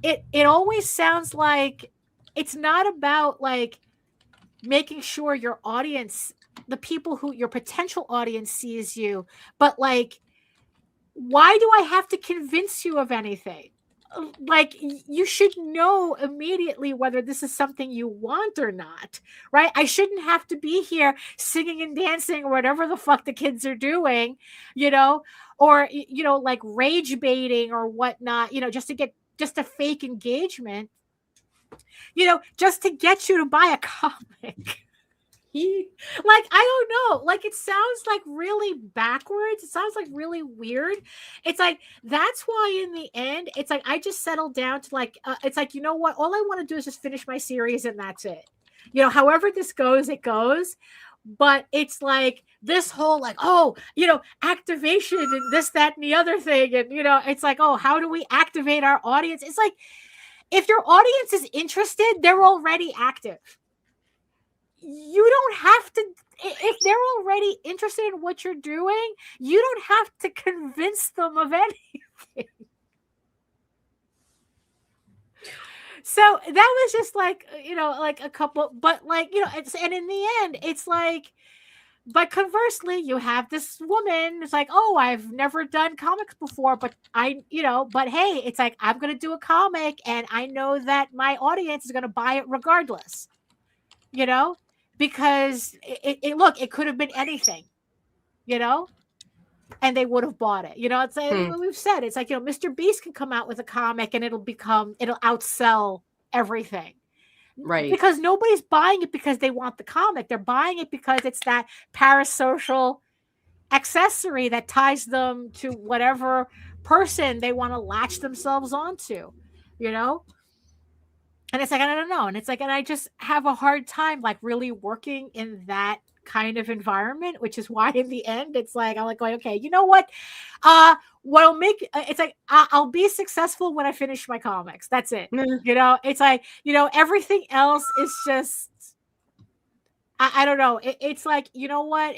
it always sounds like it's not about like making sure your audience, the people who your potential audience sees you, but like, why do I have to convince you of anything? Like, you should know immediately whether this is something you want or not, right? I shouldn't have to be here singing and dancing or whatever the fuck the kids are doing, or, like rage baiting or whatnot, just to fake engagement, just to get you to buy a comic. Like, I don't know, like it sounds like really backwards. It sounds like really weird. It's like, that's why in the end, it's like I just settled down to like it's like, you know what, all I want to do is just finish my series and that's it. However this goes, it goes. But it's like this whole like, activation and this, that, and the other thing, and it's like, oh, how do we activate our audience? It's like, if your audience is interested, they're already active. You don't have to, if they're already interested in what you're doing, you don't have to convince them of anything. So that was just like, like a couple, but like, and in the end, it's like, but conversely, you have this woman. It's like, oh, I've never done comics before, but but hey, it's like, I'm going to do a comic and I know that my audience is going to buy it regardless, because it could have been anything, and they would have bought it. You know, it's like we've said, it's like, you know, Mr. Beast can come out with a comic and it'll outsell everything. Right. Because nobody's buying it because they want the comic. They're buying it because it's that parasocial accessory that ties them to whatever person they want to latch themselves onto, you know? And it's like, I don't know. And it's like, and I just have a hard time like really working in that kind of environment, which is why in the end, it's like, I'm like going, okay, you know what? What'll make it's like, I'll be successful when I finish my comics. That's it. You know, it's like, you know, everything else is just, I don't know. It's like, you know what?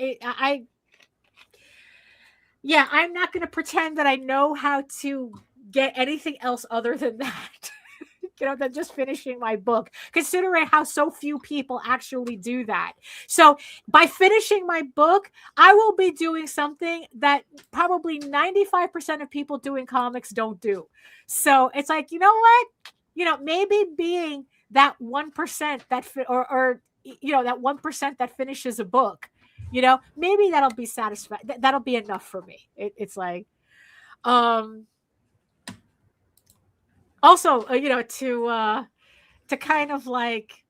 Yeah, I'm not going to pretend that I know how to get anything else other than that. You know, than just finishing my book, considering how so few people actually do that. So by finishing my book, I will be doing something that probably 95% of people doing comics don't do. So it's like, you know what? You know, maybe being that 1% that or you know, that 1% that finishes a book, you know, maybe that'll be satisfied. That'll be enough for me. It's like, also, you know, to kind of like,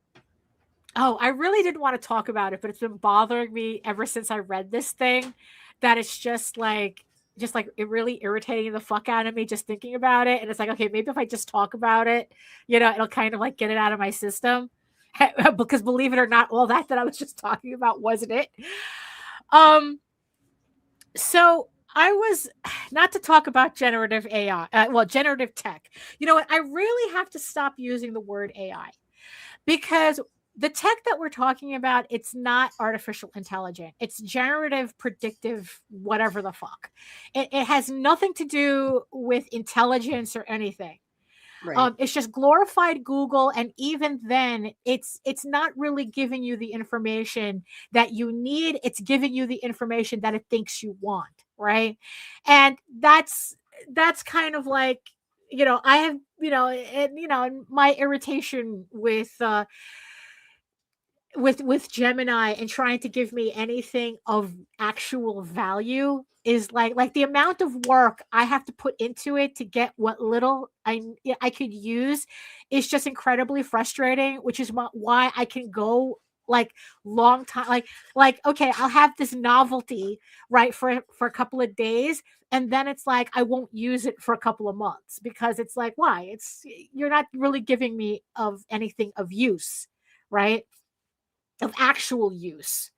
oh, I really didn't want to talk about it, but it's been bothering me ever since I read this thing, that it's just like it really irritating the fuck out of me just thinking about it. And it's like, okay, maybe if I just talk about it, you know, it'll kind of like get it out of my system. Because believe it or not, all that I was just talking about wasn't it. So I was, not to talk about generative AI, generative tech. You know what? I really have to stop using the word AI, because the tech that we're talking about, it's not artificial intelligence. It's generative, predictive, whatever the fuck. It has nothing to do with intelligence or anything. Right. It's just glorified Google, and even then, it's not really giving you the information that you need. It's giving you the information that it thinks you want, right? And that's kind of like, you know, I have, you know, and my irritation with Gemini and trying to give me anything of actual value is like the amount of work I have to put into it to get what little I could use is just incredibly frustrating, which is why I can go like long time, like okay, I'll have this novelty right for a couple of days, and then it's like I won't use it for a couple of months, because it's like, why? You're not really giving me of anything of use, right? Of actual use.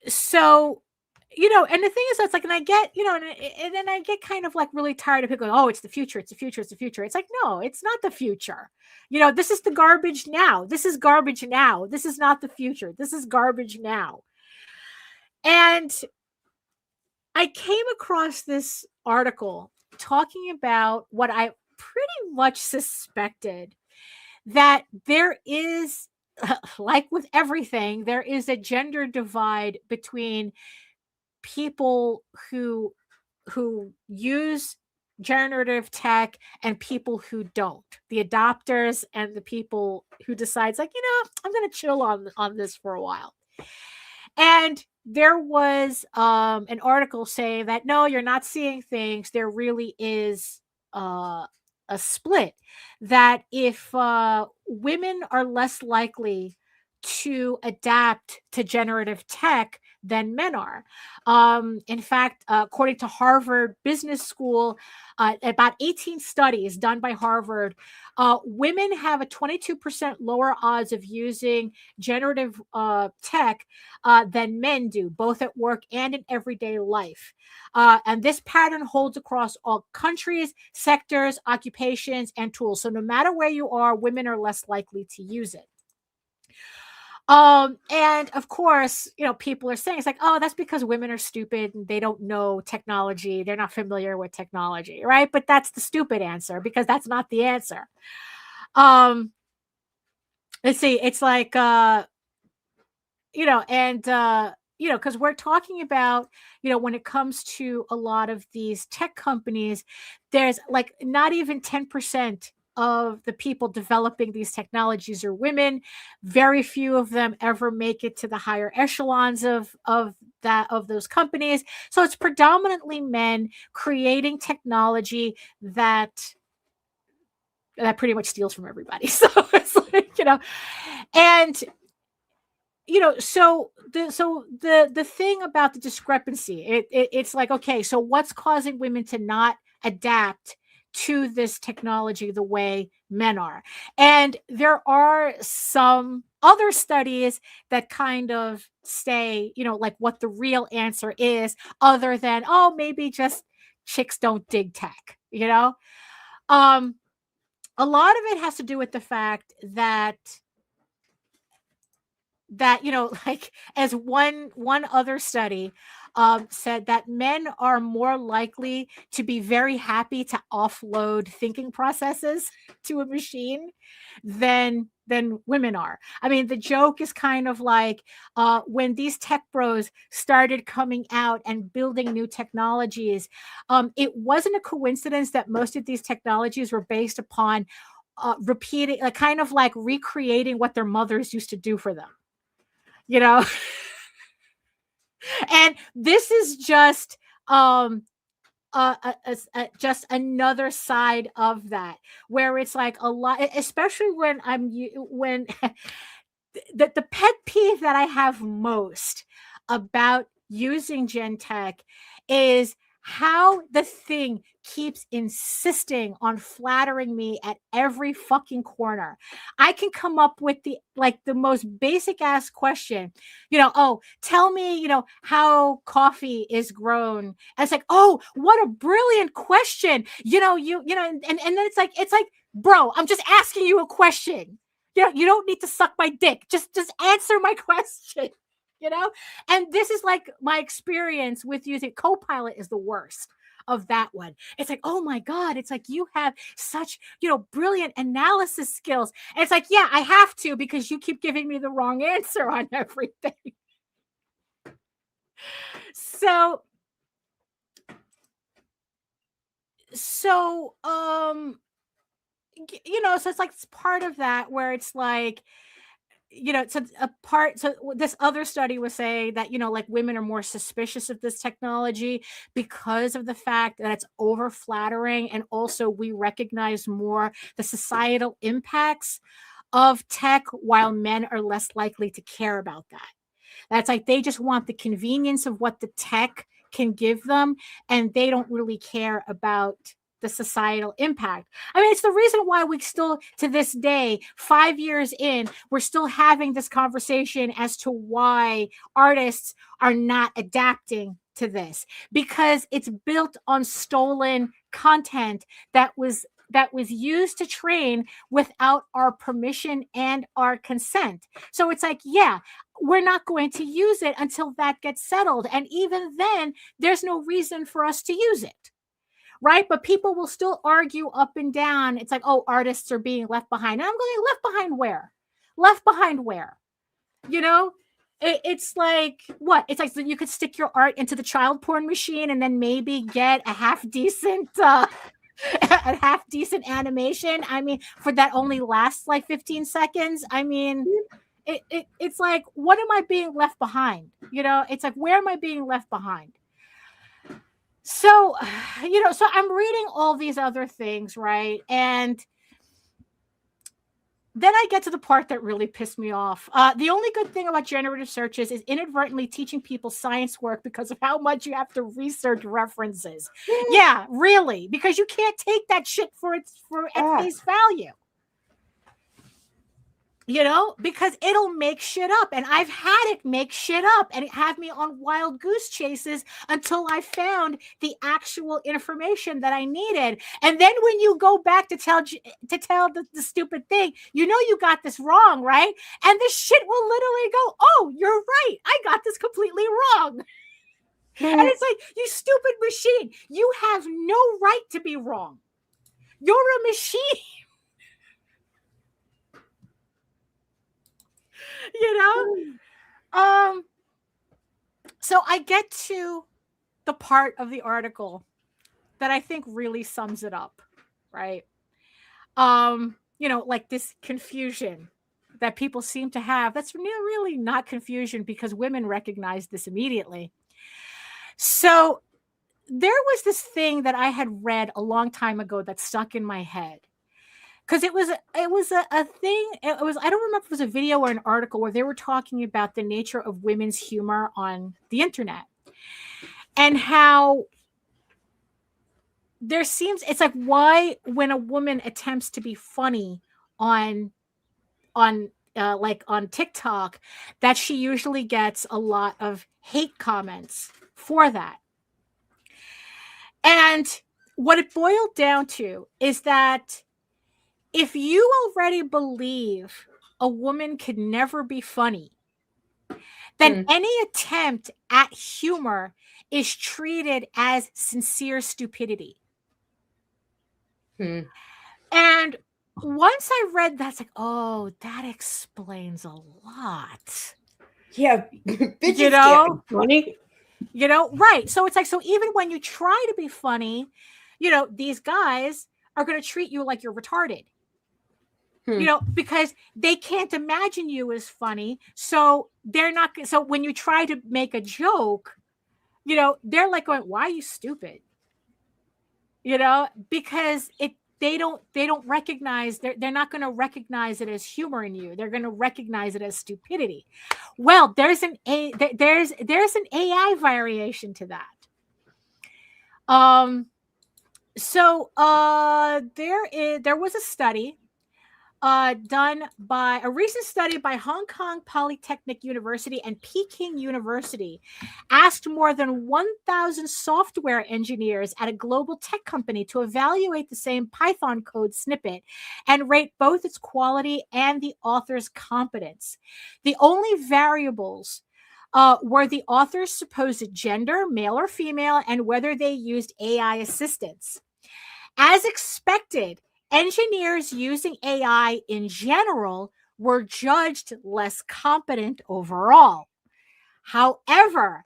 So, you know, and the thing is, that's like, and I get, you know, and then I get kind of like really tired of people going, oh, it's the future, it's the future, it's the future. It's like, no, it's not the future. You know, this is the garbage now. This is garbage now. This is not the future. This is garbage now. And I came across this article talking about what I pretty much suspected, that there is, like with everything, there is a gender divide between people who use generative tech and people who don't, the adopters and the people who decides like, you know, I'm going to chill on this for a while. And there was an article saying that, no, you're not seeing things. There really is a split, that if women are less likely to adapt to generative tech than men are. In fact, according to Harvard Business School, about 18 studies done by Harvard, women have a 22% lower odds of using generative tech than men do, both at work and in everyday life. And this pattern holds across all countries, sectors, occupations, and tools. So no matter where you are, women are less likely to use it. And of course, you know, people are saying it's like, oh, that's because women are stupid and they don't know technology. They're not familiar with technology, right? But that's the stupid answer, because that's not the answer. Let's see, it's like, you know, and, you know, because we're talking about, you know, when it comes to a lot of these tech companies, there's like not even 10% of the people developing these technologies are women. Very few of them ever make it to the higher echelons of those companies. So it's predominantly men creating technology that pretty much steals from everybody. So it's like, and so the thing about the discrepancy, it's like, okay, so what's causing women to not adapt to this technology the way men are? And there are some other studies that kind of say, like what the real answer is, other than, oh, maybe just chicks don't dig tech, a lot of it has to do with the fact that like, as one other study said, that men are more likely to be very happy to offload thinking processes to a machine than women are. I mean, the joke is kind of like when these tech bros started coming out and building new technologies, it wasn't a coincidence that most of these technologies were based upon repeating, kind of like recreating what their mothers used to do for them. And this is just just another side of that, where it's like a lot, especially when the pet peeve that I have most about using Gen Tech is how the thing keeps insisting on flattering me at every fucking corner. I can come up with the most basic ass question, oh, tell me, how coffee is grown. And it's like, oh, what a brilliant question. And then it's like, bro, I'm just asking you a question. You don't need to suck my dick. Just answer my question. And this is like my experience with using Copilot is the worst of that one. It's like, oh my God, it's like, you have such, brilliant analysis skills. And it's like, yeah, I have to, because you keep giving me the wrong answer on everything. So so it's like, it's part of that where it's like, so this other study was saying that, like, women are more suspicious of this technology because of the fact that it's over flattering, and also we recognize more the societal impacts of tech, while men are less likely to care about that. That's like, they just want the convenience of what the tech can give them, and they don't really care about the societal impact. I mean, it's the reason why we still, to this day, 5 years in, we're still having this conversation as to why artists are not adapting to this, because it's built on stolen content that was used to train without our permission and our consent. So it's like, yeah, we're not going to use it until that gets settled. And even then, there's no reason for us to use it. Right? But people will still argue up and down. It's like, oh, artists are being left behind. And I'm going, left behind where? Left behind where? It's like, what? It's like, so you could stick your art into the child porn machine and then maybe get a half decent animation. I mean, for that only lasts like 15 seconds. I mean, it's like, what am I being left behind? It's like, where am I being left behind? So, so I'm reading all these other things, right? And then I get to the part that really pissed me off. The only good thing about generative searches is inadvertently teaching people science work because of how much you have to research references. Yeah, really, because you can't take that shit for at face value. Because it'll make shit up. And I've had it make shit up, and it had me on wild goose chases until I found the actual information that I needed. And then when you go back to tell the stupid thing, you got this wrong, right? And the shit will literally go, oh, you're right. I got this completely wrong. And it's like, you stupid machine, you have no right to be wrong. You're a machine. So I get to the part of the article that I think really sums it up, right? like this confusion that people seem to have. That's really not confusion because women recognize this immediately. So there was this thing that I had read a long time ago that stuck in my head. Because it was a thing. I don't remember if it was a video or an article where they were talking about the nature of women's humor on the internet and how it's like, why when a woman attempts to be funny on TikTok, that she usually gets a lot of hate comments for that. And what it boiled down to is that if you already believe a woman could never be funny, then any attempt at humor is treated as sincere stupidity. And once I read that, it's like, oh, that explains a lot. Yeah, bitches can't be funny. Right. So it's like, so even when you try to be funny, these guys are going to treat you like you're retarded. Because they can't imagine you as funny. So they're not. So when you try to make a joke, they're like going, why are you stupid? Because they don't recognize, they're not going to recognize it as humor in you. They're going to recognize it as stupidity. Well, there's an AI variation to that. So there was a study done by a recent study by Hong Kong Polytechnic University and Peking University, asked more than 1,000 software engineers at a global tech company to evaluate the same Python code snippet and rate both its quality and the author's competence. The only variables were the author's supposed gender, male or female, and whether they used AI assistance. As expected, engineers using AI in general were judged less competent overall. However,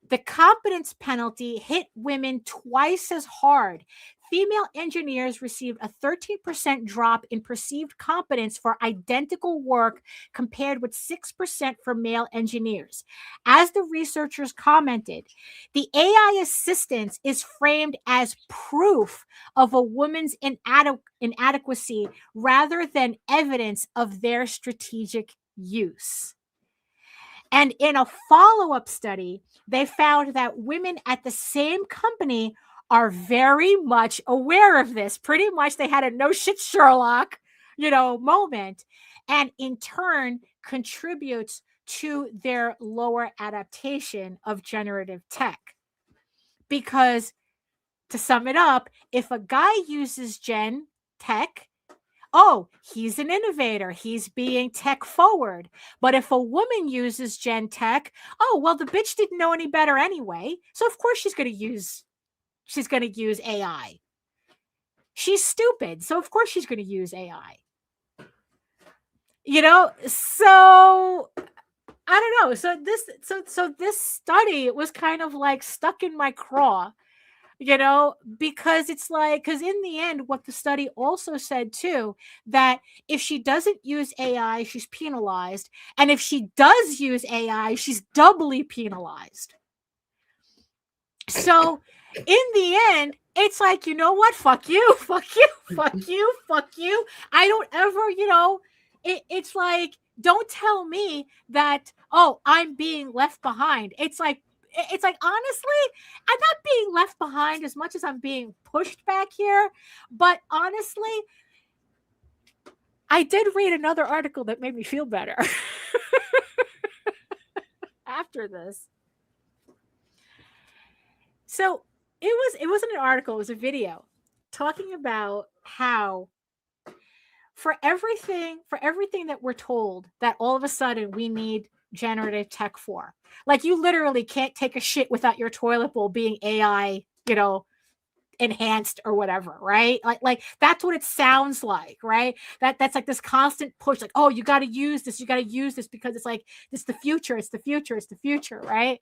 the competence penalty hit women twice as hard. Female engineers received a 13% drop in perceived competence for identical work compared with 6% for male engineers. As the researchers commented, the AI assistance is framed as proof of a woman's inadequacy rather than evidence of their strategic use. And in a follow-up study, they found that women at the same company are very much aware of this. Pretty much they had a no shit Sherlock, moment, and in turn contributes to their lower adaptation of generative tech. Because to sum it up, if a guy uses gen tech, oh, he's an innovator. He's being tech forward. But if a woman uses gen tech, oh, well, the bitch didn't know any better anyway. So of course she's going to use AI. She's stupid. So of course she's going to use AI. So I don't know. So this study was kind of like stuck in my craw. Because it's like, because in the end, what the study also said too, that if she doesn't use AI, she's penalized. And if she does use AI, she's doubly penalized. So in the end, it's like, you know what? Fuck you, fuck you, fuck you, fuck you. I don't ever, it's like, don't tell me that, oh, I'm being left behind. It's like, honestly, I'm not being left behind as much as I'm being pushed back here. But honestly, I did read another article that made me feel better after this. So it wasn't an article, it was a video talking about how for everything that we're told that all of a sudden we need generative tech for. Like, you literally can't take a shit without your toilet bowl being AI, enhanced or whatever, right? Like that's what it sounds like, right? That's like this constant push, like, oh, you got to use this because it's like, it's the future, right?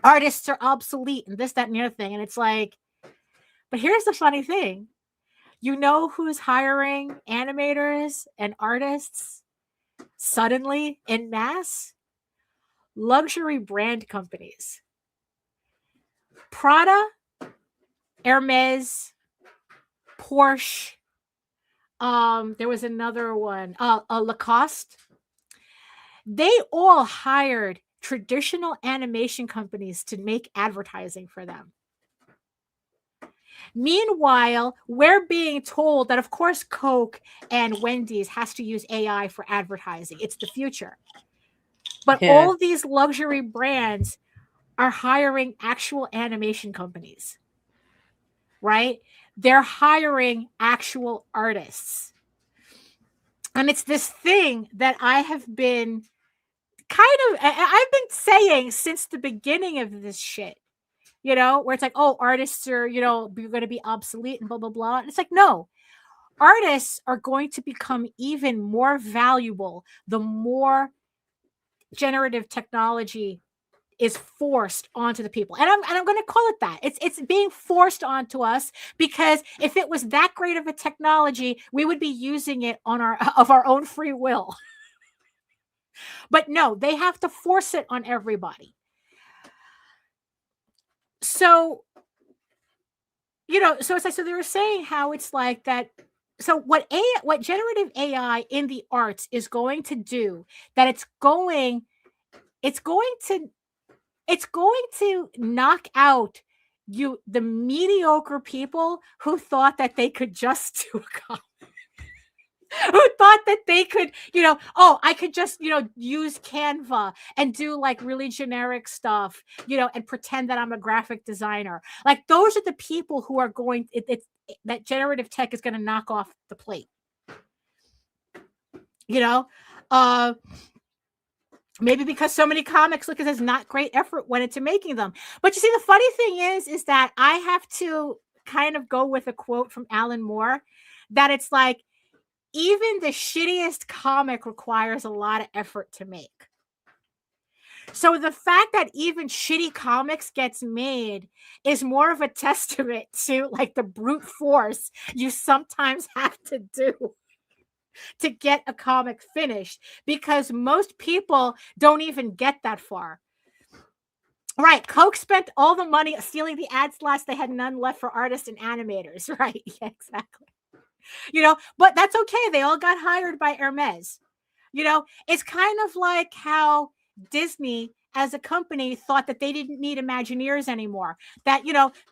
Artists are obsolete and this, that, and the other thing. And it's like, but here's the funny thing. You know who's hiring animators and artists suddenly en masse? Luxury brand companies. Prada, Hermes, Porsche. There was another one, Lacoste. They all hired traditional animation companies to make advertising for them. Meanwhile, we're being told that, of course, Coke and Wendy's has to use AI for advertising. It's the future. But all of these luxury brands are hiring actual animation companies, right? They're hiring actual artists. And it's this thing that I have been I've been saying since the beginning of this shit, where it's like, oh, artists are, going to be obsolete and blah, blah, blah. And it's like, no, artists are going to become even more valuable the more generative technology is forced onto the people. And I'm going to call it that. It's being forced onto us, because if it was that great of a technology, we would be using it of our own free will. But no, they have to force it on everybody. So, so they were saying how it's like that. So what generative AI in the arts is going to do, that it's going to knock out the mediocre people who thought that they could just do a comic. Who thought that they could, I could just, use Canva and do like really generic stuff, and pretend that I'm a graphic designer. Like, those are the people who are going, that generative tech is going to knock off the plate. Maybe because so many comics look as there's not great effort went into making them. But you see, the funny thing is that I have to kind of go with a quote from Alan Moore, that it's like, even the shittiest comic requires a lot of effort to make. So the fact that even shitty comics gets made is more of a testament to like the brute force you sometimes have to do to get a comic finished, because most people don't even get that far. Right. Coke spent all the money stealing the ad slots. They had none left for artists and animators. Right. Yeah, exactly. But that's okay. They all got hired by Hermes. It's kind of like how Disney as a company thought that they didn't need Imagineers anymore. That,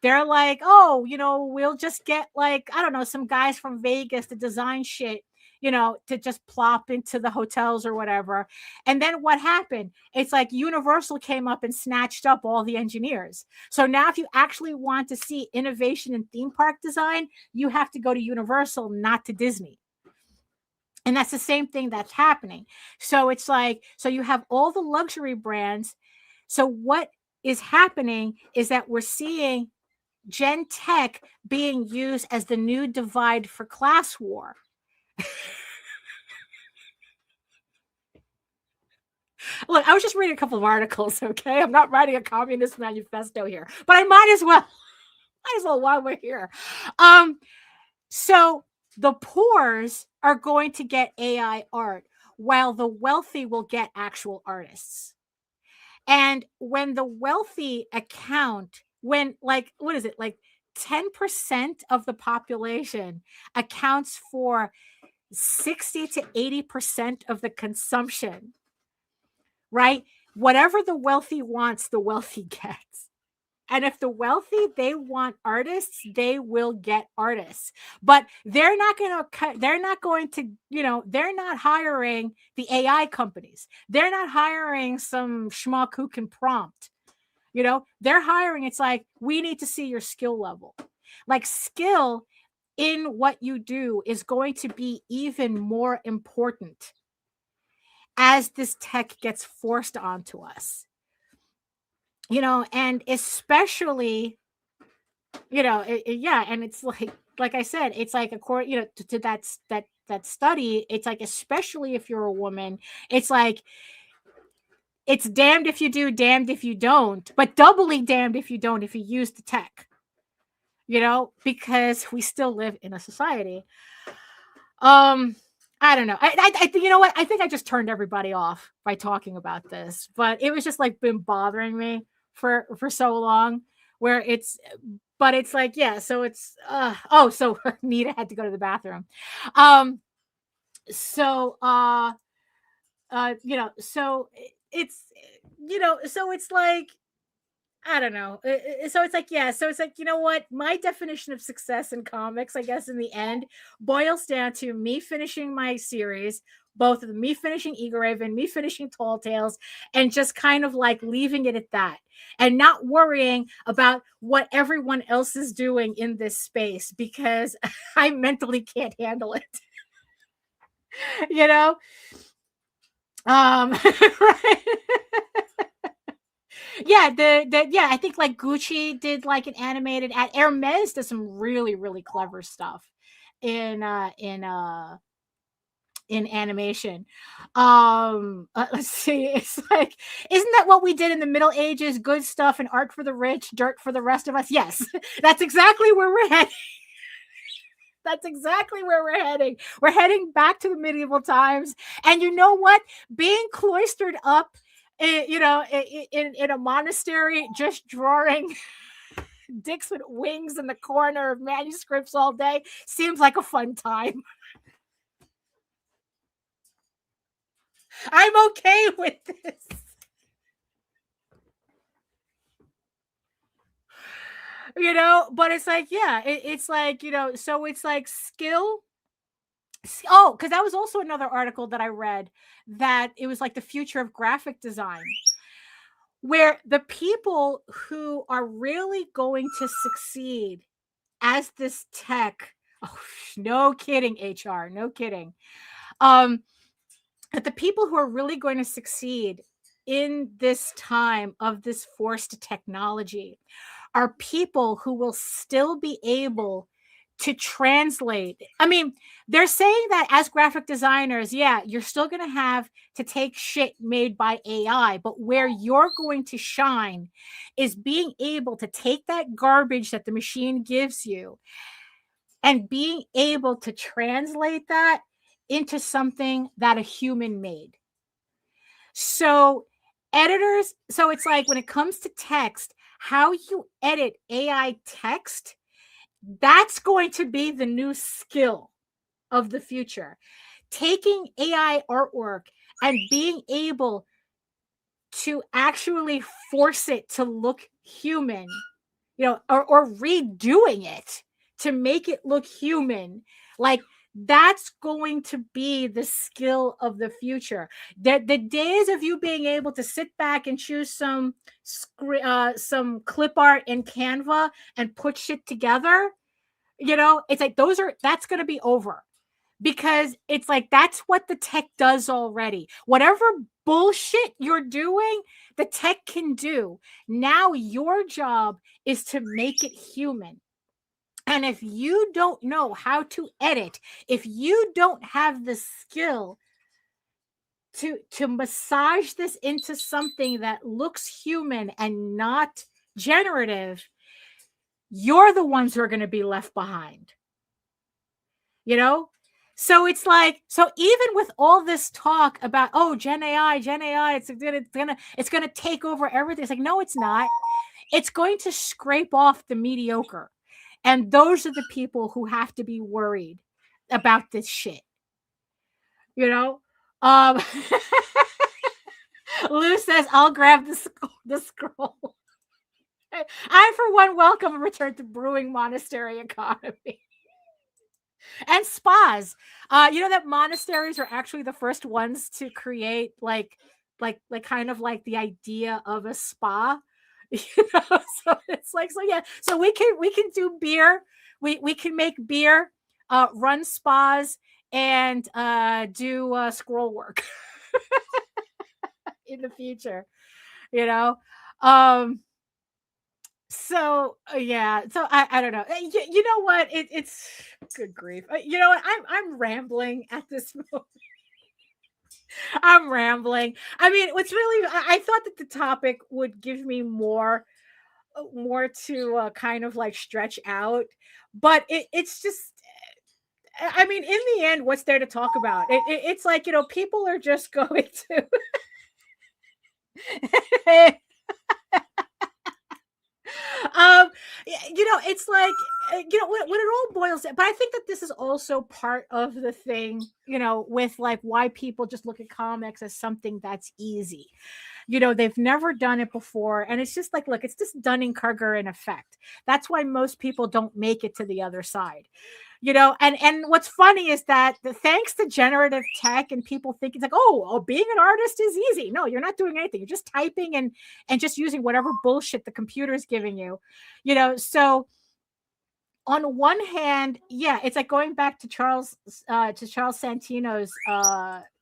they're like, oh, we'll just get like, I don't know, some guys from Vegas to design shit, to just plop into the hotels or whatever. And then what happened? It's like Universal came up and snatched up all the engineers. So now if you actually want to see innovation in theme park design, you have to go to Universal, not to Disney. And that's the same thing that's happening. So it's like, so you have all the luxury brands. So what is happening is that we're seeing Gen Tech being used as the new divide for class war. Look, I was just reading a couple of articles, okay? I'm not writing a communist manifesto here, but I might as well while we're here. So the poors are going to get AI art, while the wealthy will get actual artists. And when the wealthy when like, what is it? Like 10% of the population accounts for 60 to 80% of the consumption, right? Whatever the wealthy wants, the wealthy gets. And if the wealthy, they want artists, they will get artists. But they're not going to, they're not hiring the AI companies. They're not hiring some schmuck who can prompt. They're hiring, it's like, we need to see your skill level. Like, skill in what you do is going to be even more important as this tech gets forced onto us. And especially, and it's like I said, it's like, according, to that study, it's like, especially if you're a woman, it's like, it's damned if you do, damned if you don't, but doubly damned if you don't, if you use the tech. because we still live in a society. I don't know. I you know what? I think I just turned everybody off by talking about this, but it was just like been bothering me for so long. Where it's, but it's like, yeah. So it's so Nita had to go to the bathroom. So so it's so it's like, I don't know. So it's like, yeah. So it's like, you know what? My definition of success in comics, I guess, in the end, boils down to me finishing my series, both of them, me finishing Eagle Raven, me finishing Tall Tales, and just kind of like leaving it at that and not worrying about what everyone else is doing in this space because I mentally can't handle it. Right. Yeah, I think like Gucci did like an animated at Hermes does some really, really clever stuff in animation. Let's see. It's like, isn't that what we did in the Middle Ages? Good stuff and art for the rich, dirt for the rest of us. Yes, that's exactly where we're heading. That's exactly where we're heading. We're heading back to the medieval times. And you know what? Being cloistered up in a monastery, just drawing dicks with wings in the corner of manuscripts all day seems like a fun time. I'm okay with this. But it's like, yeah, it's like, so it's like skill. Oh, because that was also another article that I read, that it was like the future of graphic design, where the people who are really going to succeed as this tech, no kidding, HR, no kidding, that the people who are really going to succeed in this time of this forced technology are people who will still be able to translate. I mean, they're saying that as graphic designers, yeah, you're still going to have to take shit made by AI, but where you're going to shine is being able to take that garbage that the machine gives you and being able to translate that into something that a human made. So editors, so it's like when it comes to text, how you edit AI text, that's going to be the new skill of the future. Taking AI artwork and being able to actually force it to look human, or redoing it to make it look human, like that's going to be the skill of the future. The days of you being able to sit back and choose some clip art in Canva and put shit together, it's like that's going to be over, because it's like that's what the tech does already. Whatever bullshit you're doing, the tech can do. Now your job is to make it human. And if you don't know how to edit, if you don't have the skill to massage this into something that looks human and not generative, you're the ones who are going to be left behind. So it's like, so even with all this talk about, Gen AI, it's gonna take over everything. It's like, no, it's not. It's going to scrape off the mediocre. And those are the people who have to be worried about this shit. Lou says, I'll grab the scroll. I, for one, welcome a return to brewing monastery economy. And spas. That monasteries are actually the first ones to create like kind of like the idea of a spa. So it's like, so yeah, so we can do beer, we can make beer, run spas, and do scroll work in the future. So yeah, so I don't know. You know what? It's good grief. You know what? I'm rambling at this moment. I'm rambling. I mean, what's really, I thought that the topic would give me more more to kind of like stretch out, but it's just, I mean, in the end, what's there to talk about? It's like, people are just going to it's like, when it all boils down, but I think that this is also part of the thing, with like why people just look at comics as something that's easy. They've never done it before. And it's just like, look, it's just Dunning-Kruger effect. That's why most people don't make it to the other side. And what's funny is that thanks to generative tech and people think it's like, oh, being an artist is easy. No, you're not doing anything. You're just typing and just using whatever bullshit the computer is giving you, so on one hand, yeah, it's like going back to Charles Santino's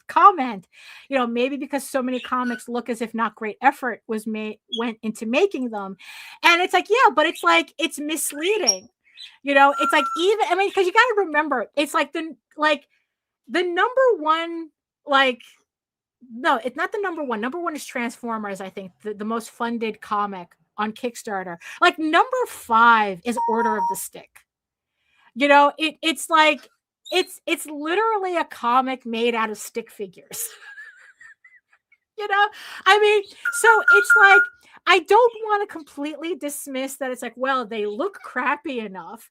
comment, maybe because so many comics look as if not great effort went into making them. And it's like, yeah, but it's like, it's misleading. It's like, even, I mean, because you got to remember, it's like the number one, like, no, it's not the number one. Number one is Transformers, I think, the most funded comic on Kickstarter. Like, number 5 is Order of the Stick. It's like, it's literally a comic made out of stick figures. I mean, so it's like, I don't want to completely dismiss that it's like, well, they look crappy enough.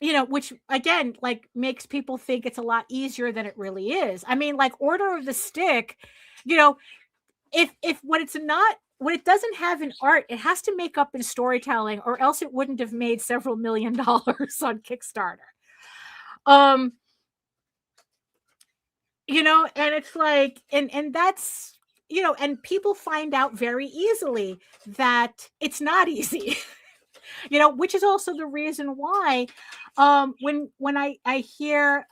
Which again, like, makes people think it's a lot easier than it really is. I mean, like, Order of the Stick, if when it doesn't have an art, it has to make up in storytelling, or else it wouldn't have made several $1 million on Kickstarter. And it's like, and that's, and people find out very easily that it's not easy, which is also the reason why, when I hear,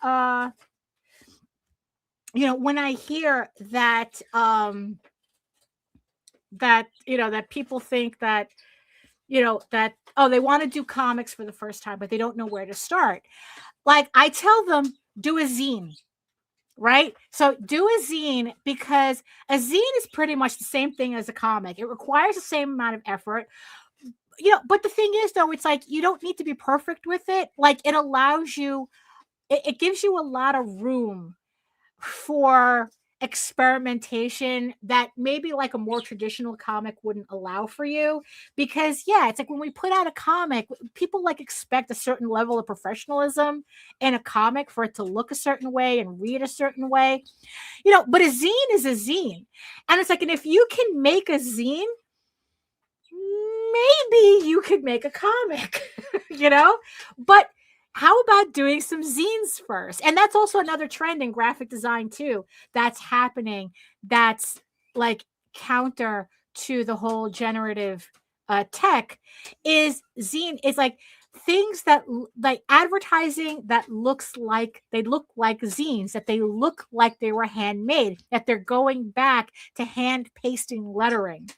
when I hear that, that people think that, that, oh, they want to do comics for the first time, but they don't know where to start. Like, I tell them, do a zine. Right? So do a zine, because a zine is pretty much the same thing as a comic. It requires the same amount of effort. But the thing is, though, it's like, you don't need to be perfect with it. Like, it allows you, it gives you a lot of room for experimentation that maybe like a more traditional comic wouldn't allow for you. Because yeah, it's like, when we put out a comic, people like expect a certain level of professionalism in a comic for it to look a certain way and read a certain way, but a zine is a zine. And it's like, and if you can make a zine, maybe you could make a comic, but how about doing some zines first? And that's also another trend in graphic design too, that's happening. That's like counter to the whole generative tech, is zine is like things that, like, advertising that look like zines, that they look like they were handmade, that they're going back to hand pasting lettering.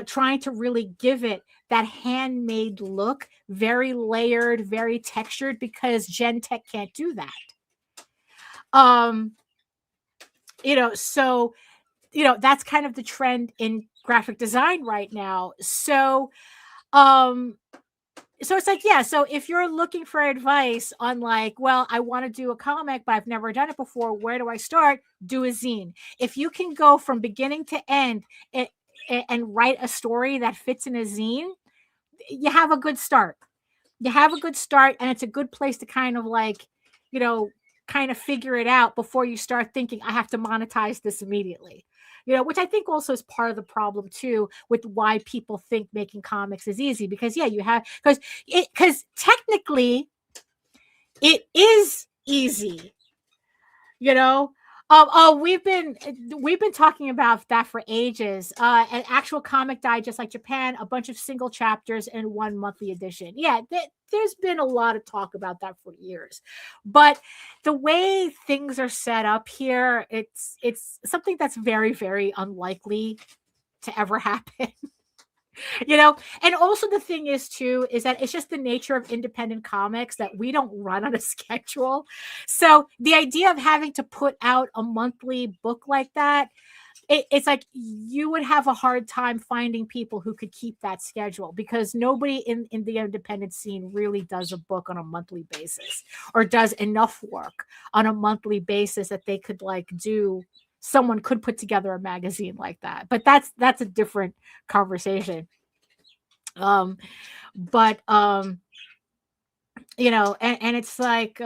Trying to really give it that handmade look, very layered, very textured, because Gen Tech can't do that. So, that's kind of the trend in graphic design right now. So, so it's like, yeah, so if you're looking for advice on like, well, I want to do a comic, but I've never done it before, where do I start? Do a zine. If you can go from beginning to end and write a story that fits in a zine, you have a good start. And it's a good place to kind of like, kind of figure it out before you start thinking, I have to monetize this immediately. Which I think also is part of the problem too, with why people think making comics is easy. Because yeah, because technically it is easy, we've been talking about that for ages. An actual comic digest like Japan, a bunch of single chapters and one monthly edition. Yeah, there's been a lot of talk about that for years. But the way things are set up here, it's something that's very, very unlikely to ever happen. And also the thing is too, is that it's just the nature of independent comics that we don't run on a schedule. So the idea of having to put out a monthly book like that, it's like you would have a hard time finding people who could keep that schedule, because nobody in the independent scene really does a book on a monthly basis, or does enough work on a monthly basis that they could like do. Someone could put together a magazine like that, but that's a different conversation. But you know, and it's like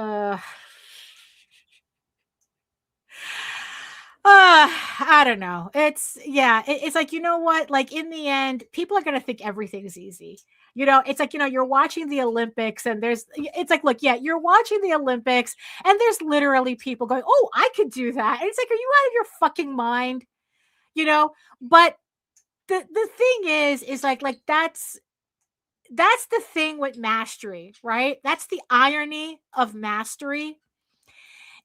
I don't know. It's it's like, you know what? Like in the end, people are gonna think everything's easy. You know, it's like, you know, you're watching the Olympics and it's like, look, yeah, you're watching the Olympics and there's literally people going, oh, I could do that. And it's like, are you out of your fucking mind? You know, but the thing is like that's the thing with mastery, right? That's the irony of mastery,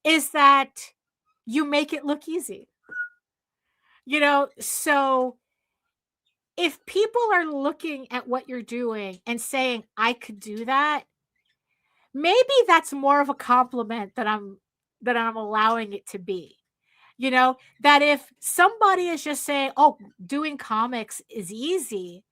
is that you make it look easy. You know, so if people are looking at what you're doing and saying, I could do that, maybe that's more of a compliment than I'm allowing it to be. You know, that if somebody is just saying, oh, doing comics is easy,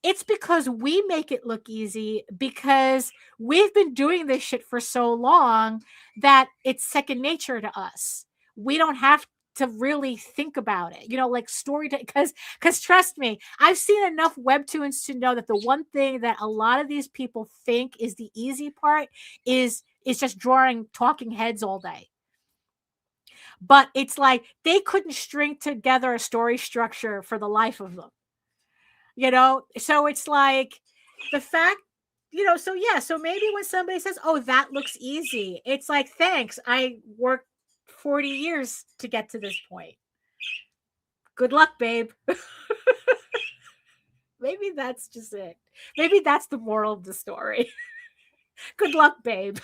it's because we make it look easy, because we've been doing this shit for so long that it's second nature to us. We don't have to really think about it, you know, like storytelling. Because trust me, I've seen enough webtoons to know that the one thing that a lot of these people think is the easy part is just drawing talking heads all day. But it's like they couldn't string together a story structure for the life of them. You know, so it's like the fact, you know, so yeah, so maybe when somebody says, oh, that looks easy, it's like, thanks, I worked 40 years to get to this point. Good luck, babe. Maybe that's just it. Maybe that's the moral of the story. Good luck, babe.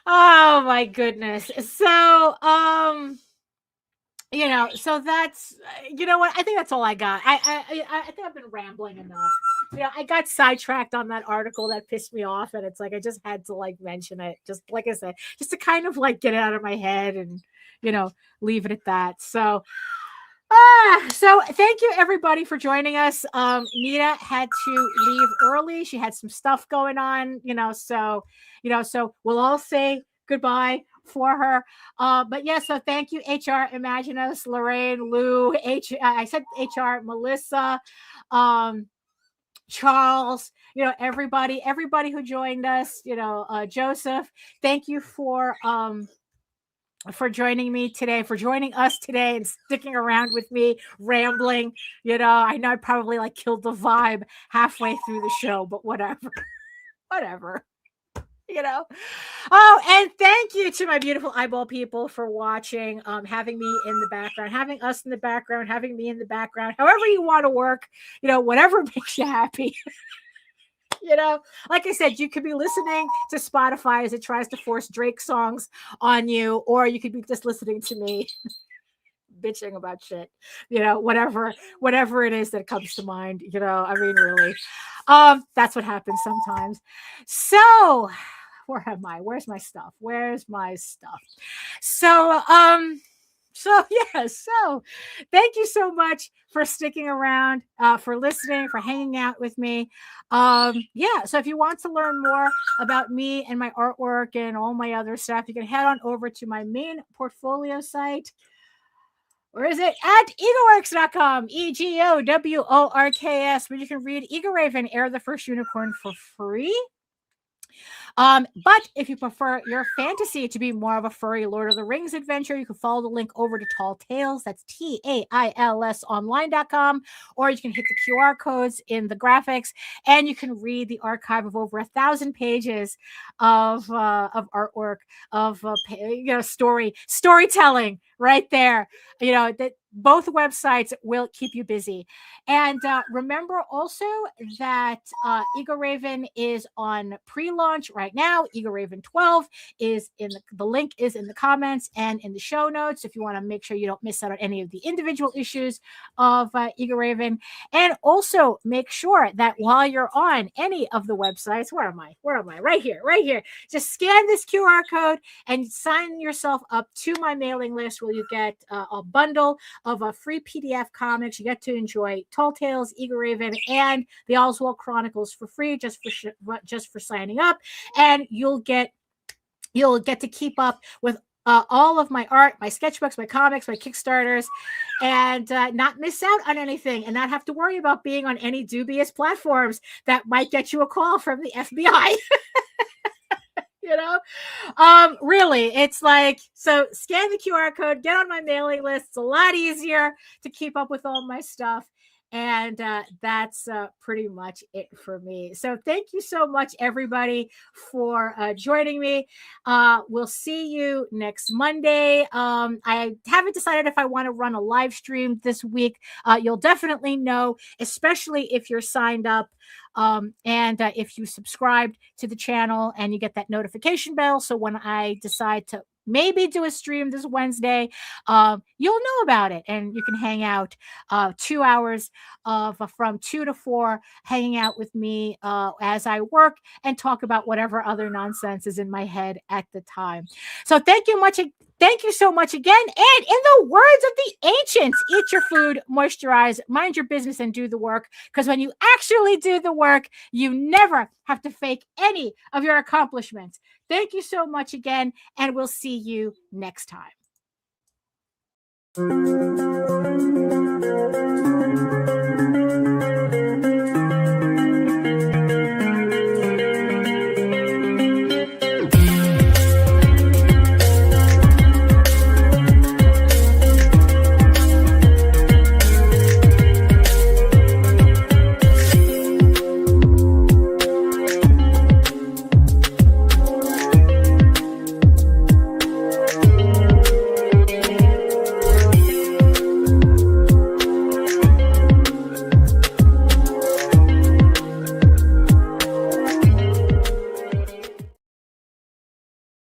Oh my goodness. So you know, so that's, you know what, I think that's all I got. I think I've been rambling enough. You know, I got sidetracked on that article that pissed me off, and it's like I just had to like mention it, just like I said, just to kind of like get it out of my head and, you know, leave it at that. So so thank you everybody for joining us. Nita had to leave early. She had some stuff going on, you know, so we'll all say goodbye for her. But yeah, so thank you, HR Imaginus, Lorraine, Lou, I said HR, Melissa, Charles, you know, everybody who joined us, you know, Joseph, thank you for joining me today, for joining us today and sticking around with me rambling. You know, I know I probably like killed the vibe halfway through the show, but whatever. You know. Oh, and thank you to my beautiful eyeball people for watching, having me in the background, having us in the background, having me in the background, however you want to work, you know, whatever makes you happy. You know, like I said, you could be listening to Spotify as it tries to force Drake songs on you, or you could be just listening to me bitching about shit, you know, whatever it is that comes to mind, you know. I mean, really, that's what happens sometimes. So where am I? Where's my stuff? So yeah, so thank you so much for sticking around, for listening, for hanging out with me. Yeah, so if you want to learn more about me and my artwork and all my other stuff, you can head on over to my main portfolio site. Where is it? At egoworks.com, EGOWORKS, where you can read Ego Raven, Air the First Unicorn for free. But if you prefer your fantasy to be more of a furry Lord of the Rings adventure, you can follow the link over to Tall Tales. That's TAILS online.com, or you can hit the QR codes in the graphics, and you can read the archive of over 1,000 pages of artwork, of you know, storytelling right there. You know, both websites will keep you busy. And remember also that Ego Raven is on pre-launch right now. Ego Raven 12 is in the link is in the comments and in the show notes if you want to make sure you don't miss out on any of the individual issues of Ego Raven. And also make sure that while you're on any of the websites, where am I? Right here. Just scan this QR code and sign yourself up to my mailing list where you get a bundle of a free PDF comics. You get to enjoy Tall Tales, Eagle Raven, and the Oswald Chronicles for free just for signing up, and you'll get to keep up with all of my art, my sketchbooks, my comics, my Kickstarters, and not miss out on anything, and not have to worry about being on any dubious platforms that might get you a call from the FBI. Really, it's like, so scan the QR code, get on my mailing list. It's a lot easier to keep up with all my stuff. And that's pretty much it for me. So thank you so much, everybody, for joining me. We'll see you next Monday. I haven't decided if I want to run a live stream this week. You'll definitely know, especially if you're signed up. And if you subscribed to the channel and you get that notification bell. So when I decide to maybe do a stream this Wednesday, you'll know about it, and you can hang out 2 hours from 2 to 4, hanging out with me as I work and talk about whatever other nonsense is in my head at the time. So thank you so much again. And in the words of the ancients, eat your food, moisturize, mind your business, and do the work. Because when you actually do the work, you never have to fake any of your accomplishments. Thank you so much again, and we'll see you next time.